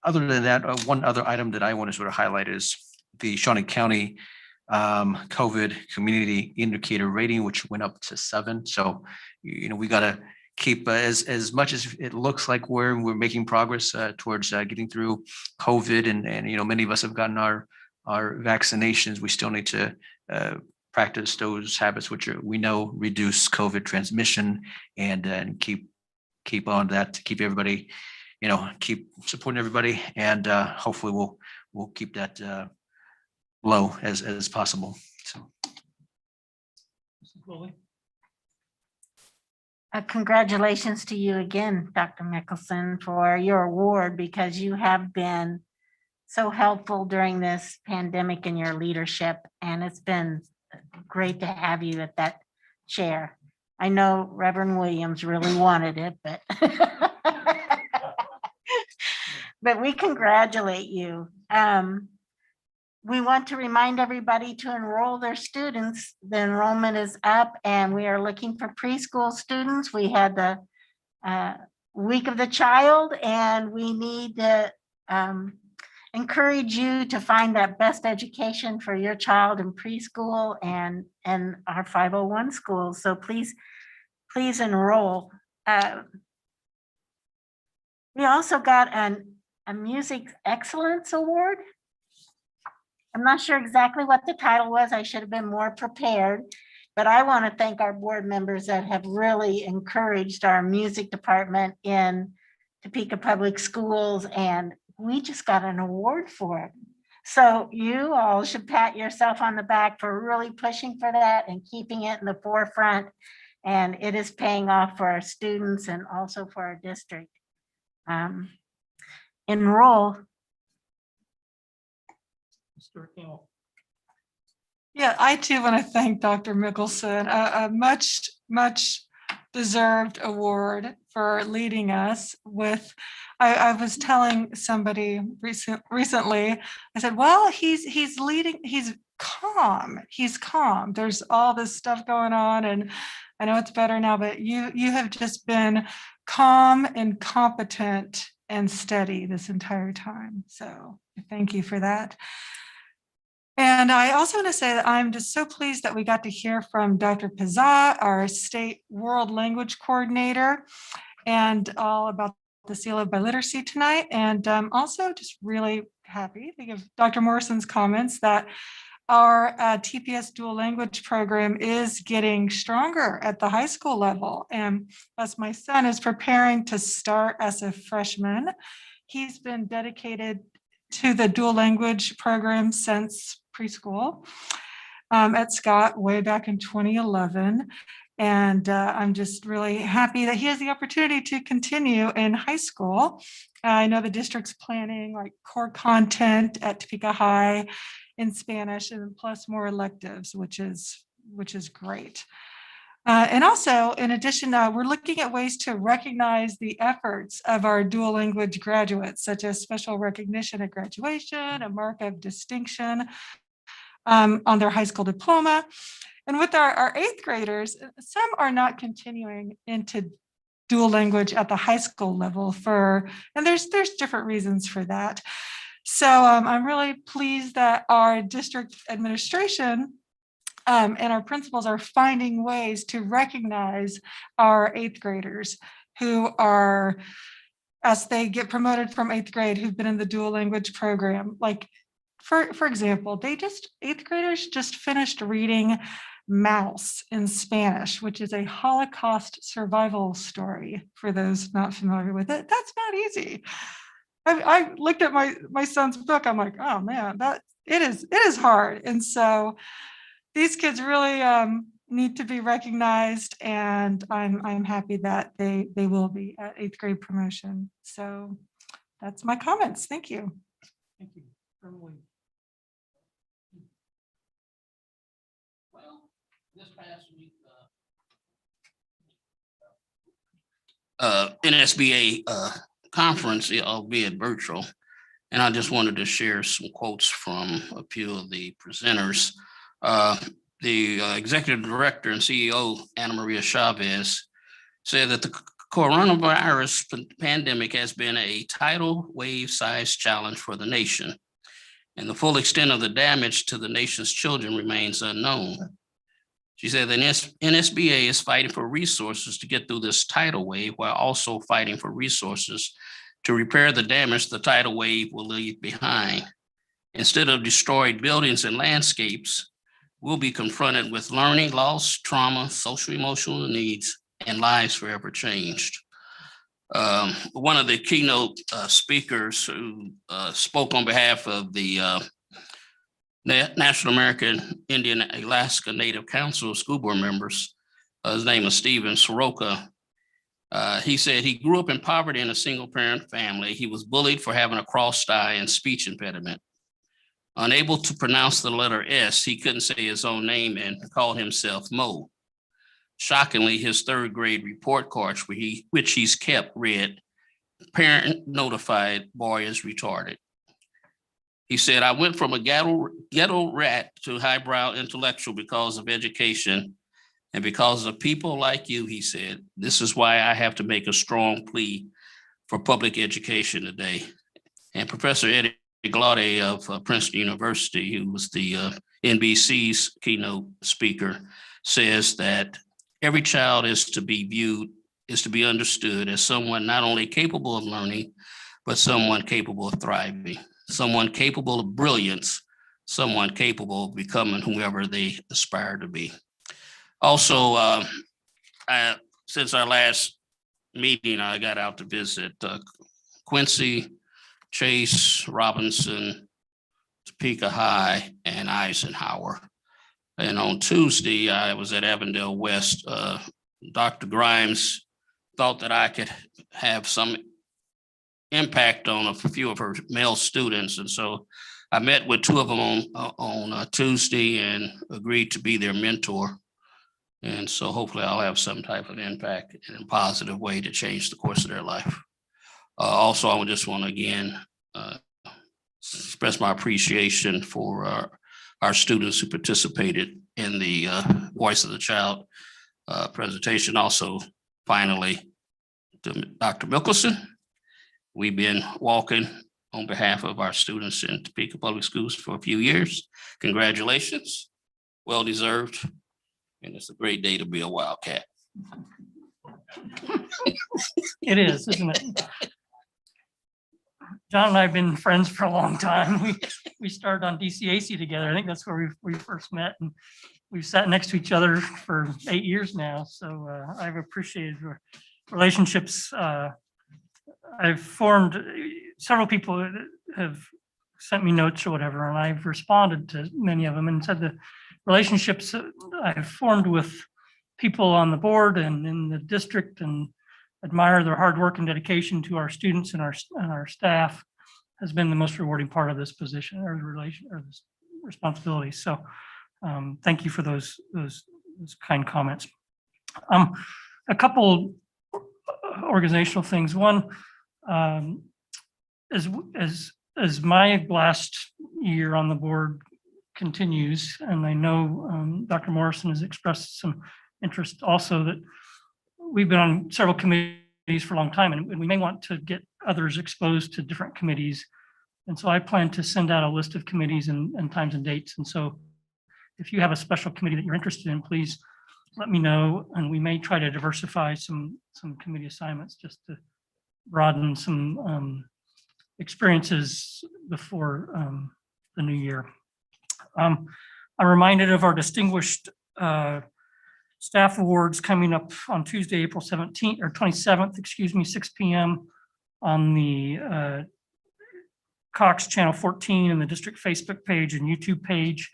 other than that, one other item that I want to sort of highlight is the Shawnee County COVID community indicator rating, which went up to 7. So, you know, we got to keep as much as it looks like we're making progress towards getting through COVID, and you know, many of us have gotten our vaccinations. We still need to practice those habits which we know reduce COVID transmission, and keep on that to keep everybody, you know, keep supporting everybody, and hopefully we'll keep that low as possible. So. Congratulations to you again, Dr. Mickelson, for your award, because you have been so helpful during this pandemic in your leadership, and it's been great to have you at that chair. I know Reverend Williams really wanted it, but but we congratulate you. We want to remind everybody to enroll their students. The enrollment is up, and we are looking for preschool students. We had the week of the child, and we need to encourage you to find that best education for your child in preschool and our 501 schools. So please enroll. We also got a Music Excellence Award. I'm not sure exactly what the title was. I should have been more prepared, but I want to thank our board members that have really encouraged our music department in Topeka Public Schools, and we just got an award for it. So you all should pat yourself on the back for really pushing for that and keeping it in the forefront. And it is paying off for our students and also for our district. Enroll. Yeah, I too want to thank Dr. Mickelson, a much deserved award for leading us with. I was telling somebody recently, I said, well, he's leading, he's calm. There's all this stuff going on, and I know it's better now, but you have just been calm and competent and steady this entire time. So thank you for that. And I also want to say that I'm just so pleased that we got to hear from Dr. Pizza, our state world language coordinator, and all about the seal of biliteracy tonight. And also just really happy to give Dr. Morrison's comments that our TPS dual language program is getting stronger at the high school level. And as my son is preparing to start as a freshman, he's been dedicated to the dual language program since preschool at Scott way back in 2011. And I'm just really happy that he has the opportunity to continue in high school. I know the district's planning like core content at Topeka High in Spanish, and plus more electives, which is great. And also, in addition, we're looking at ways to recognize the efforts of our dual language graduates, such as special recognition at graduation, a mark of distinction on their high school diploma. And with our 8th graders, some are not continuing into dual language at the high school level and there's different reasons for that. So I'm really pleased that our district administration and our principals are finding ways to recognize our 8th graders who are, as they get promoted from 8th grade, who've been in the dual language program. Like, for example, 8th graders just finished reading Mouse in Spanish, which is a Holocaust survival story, for those not familiar with it. That's not easy. I looked at my son's book. I'm like, oh man, it is hard. And so these kids really need to be recognized, and I'm happy that they will be at 8th grade promotion. So that's my comments. Thank you. Thank you. Well, This past week, NSBA conference, albeit virtual, and I just wanted to share some quotes from a few of the presenters. The executive director and CEO, Ana Maria Chavez, said that the coronavirus pandemic has been a tidal wave-sized challenge for the nation, and the full extent of the damage to the nation's children remains unknown. She said that NSBA is fighting for resources to get through this tidal wave while also fighting for resources to repair the damage the tidal wave will leave behind. Instead of destroyed buildings and landscapes, we'll be confronted with learning loss, trauma, social emotional needs, and lives forever changed. One of the keynote speakers who spoke on behalf of the National American Indian Alaska Native Council of School Board members, his name is Stephen Soroka. He said he grew up in poverty in a single parent family. He was bullied for having a crossed eye and speech impediment. Unable to pronounce the letter S, he couldn't say his own name and called himself Mo. Shockingly, his third grade report card, which he's kept, read, "Parent notified, boy is retarded." He said, "I went from a ghetto rat to highbrow intellectual because of education and because of people like you," he said. "This is why I have to make a strong plea for public education today." And Professor Eddie Glaude of Princeton University, who was the NBC's keynote speaker, says that every child is to be understood as someone not only capable of learning, but someone capable of thriving, someone capable of brilliance, someone capable of becoming whoever they aspire to be. Also, since our last meeting, I got out to visit Quincy, Chase, Robinson, Topeka High, and Eisenhower. And on Tuesday, I was at Avondale West. Dr. Grimes thought that I could have some impact on a few of her male students. And so I met with two of them on Tuesday and agreed to be their mentor. And so hopefully I'll have some type of impact in a positive way to change the course of their life. Also, I would just want to again express my appreciation for our students who participated in the Voice of the Child presentation. Also, finally, to Dr. Mickelson, we've been walking on behalf of our students in Topeka Public Schools for a few years. Congratulations, well deserved, and it's a great day to be a Wildcat. It is, isn't it? John and I have been friends for a long time. We started on DCAC together. I think that's where we first met, and we've sat next to each other for 8 years now. So I've appreciated relationships. I've formed, several people have sent me notes or whatever, and I've responded to many of them and said the relationships I've formed with people on the board and in the district, and admire their hard work and dedication to our students and our staff, has been the most rewarding part of this position or this responsibility. So thank you for those kind comments. A couple organizational things. One, as my last year on the board continues, and I know Dr. Morrison has expressed some interest also, that we've been on several committees for a long time, and we may want to get others exposed to different committees. And so I plan to send out a list of committees and times and dates. And so if you have a special committee that you're interested in, please let me know. And we may try to diversify some committee assignments just to broaden some experiences before the new year. I'm reminded of our distinguished staff awards coming up on Tuesday, April 17th or 27th, 6 p.m. on the Cox Channel 14 and the district Facebook page and YouTube page.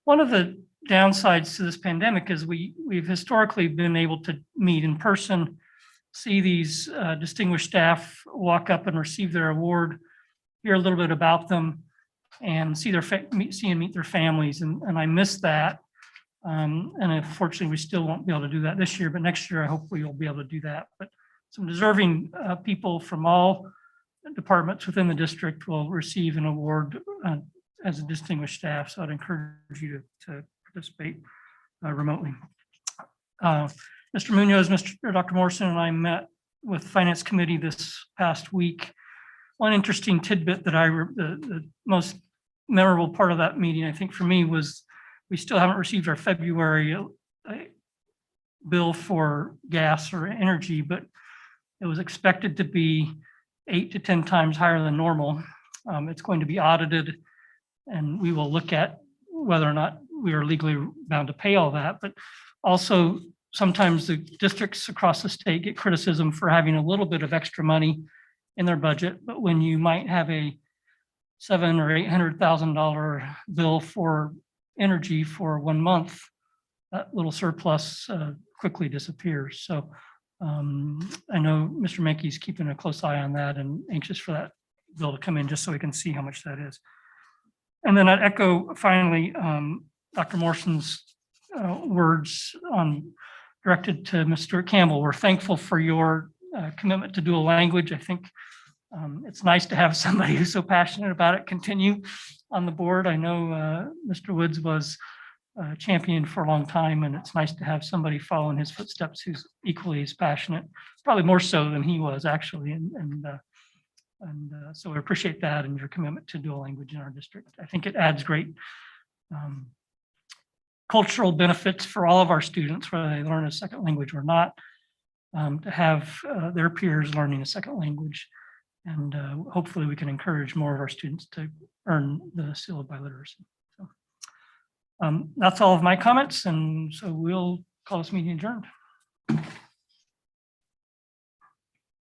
One of the downsides to this pandemic is we've historically been able to meet in person, see these distinguished staff walk up and receive their award, hear a little bit about them, and see and meet their families. And I miss that. And unfortunately, we still won't be able to do that this year, but next year, I hope we will be able to do that. But some deserving people from all departments within the district will receive an award as a distinguished staff. So I'd encourage you to participate remotely. Mr. Munoz, Dr. Morrison and I met with Finance Committee this past week. One interesting tidbit that the most memorable part of that meeting, I think for me, was we still haven't received our February bill for gas or energy, but it was expected to be 8 to 10 times higher than normal. It's going to be audited, and we will look at whether or not we are legally bound to pay all that. But also, sometimes the districts across the state get criticism for having a little bit of extra money in their budget. But when you might have a $700,000 or $800,000 bill for energy for 1 month, that little surplus quickly disappears. So I know Mr. Mankey's keeping a close eye on that and anxious for that bill to come in just so we can see how much that is. And then I'd echo finally Dr. Morrison's words directed to Ms. Stewart Campbell. We're thankful for your commitment to dual language. I think it's nice to have somebody who's so passionate about it continue on the board. I know Mr. Woods was champion for a long time, and it's nice to have somebody follow in his footsteps who's equally as passionate, probably more so than he was actually. And so we appreciate that and your commitment to dual language in our district. I think it adds great cultural benefits for all of our students, whether they learn a second language or not, to have their peers learning a second language. And hopefully we can encourage more of our students to earn the seal of biliteracy. So that's all of my comments. And so we'll call this meeting adjourned.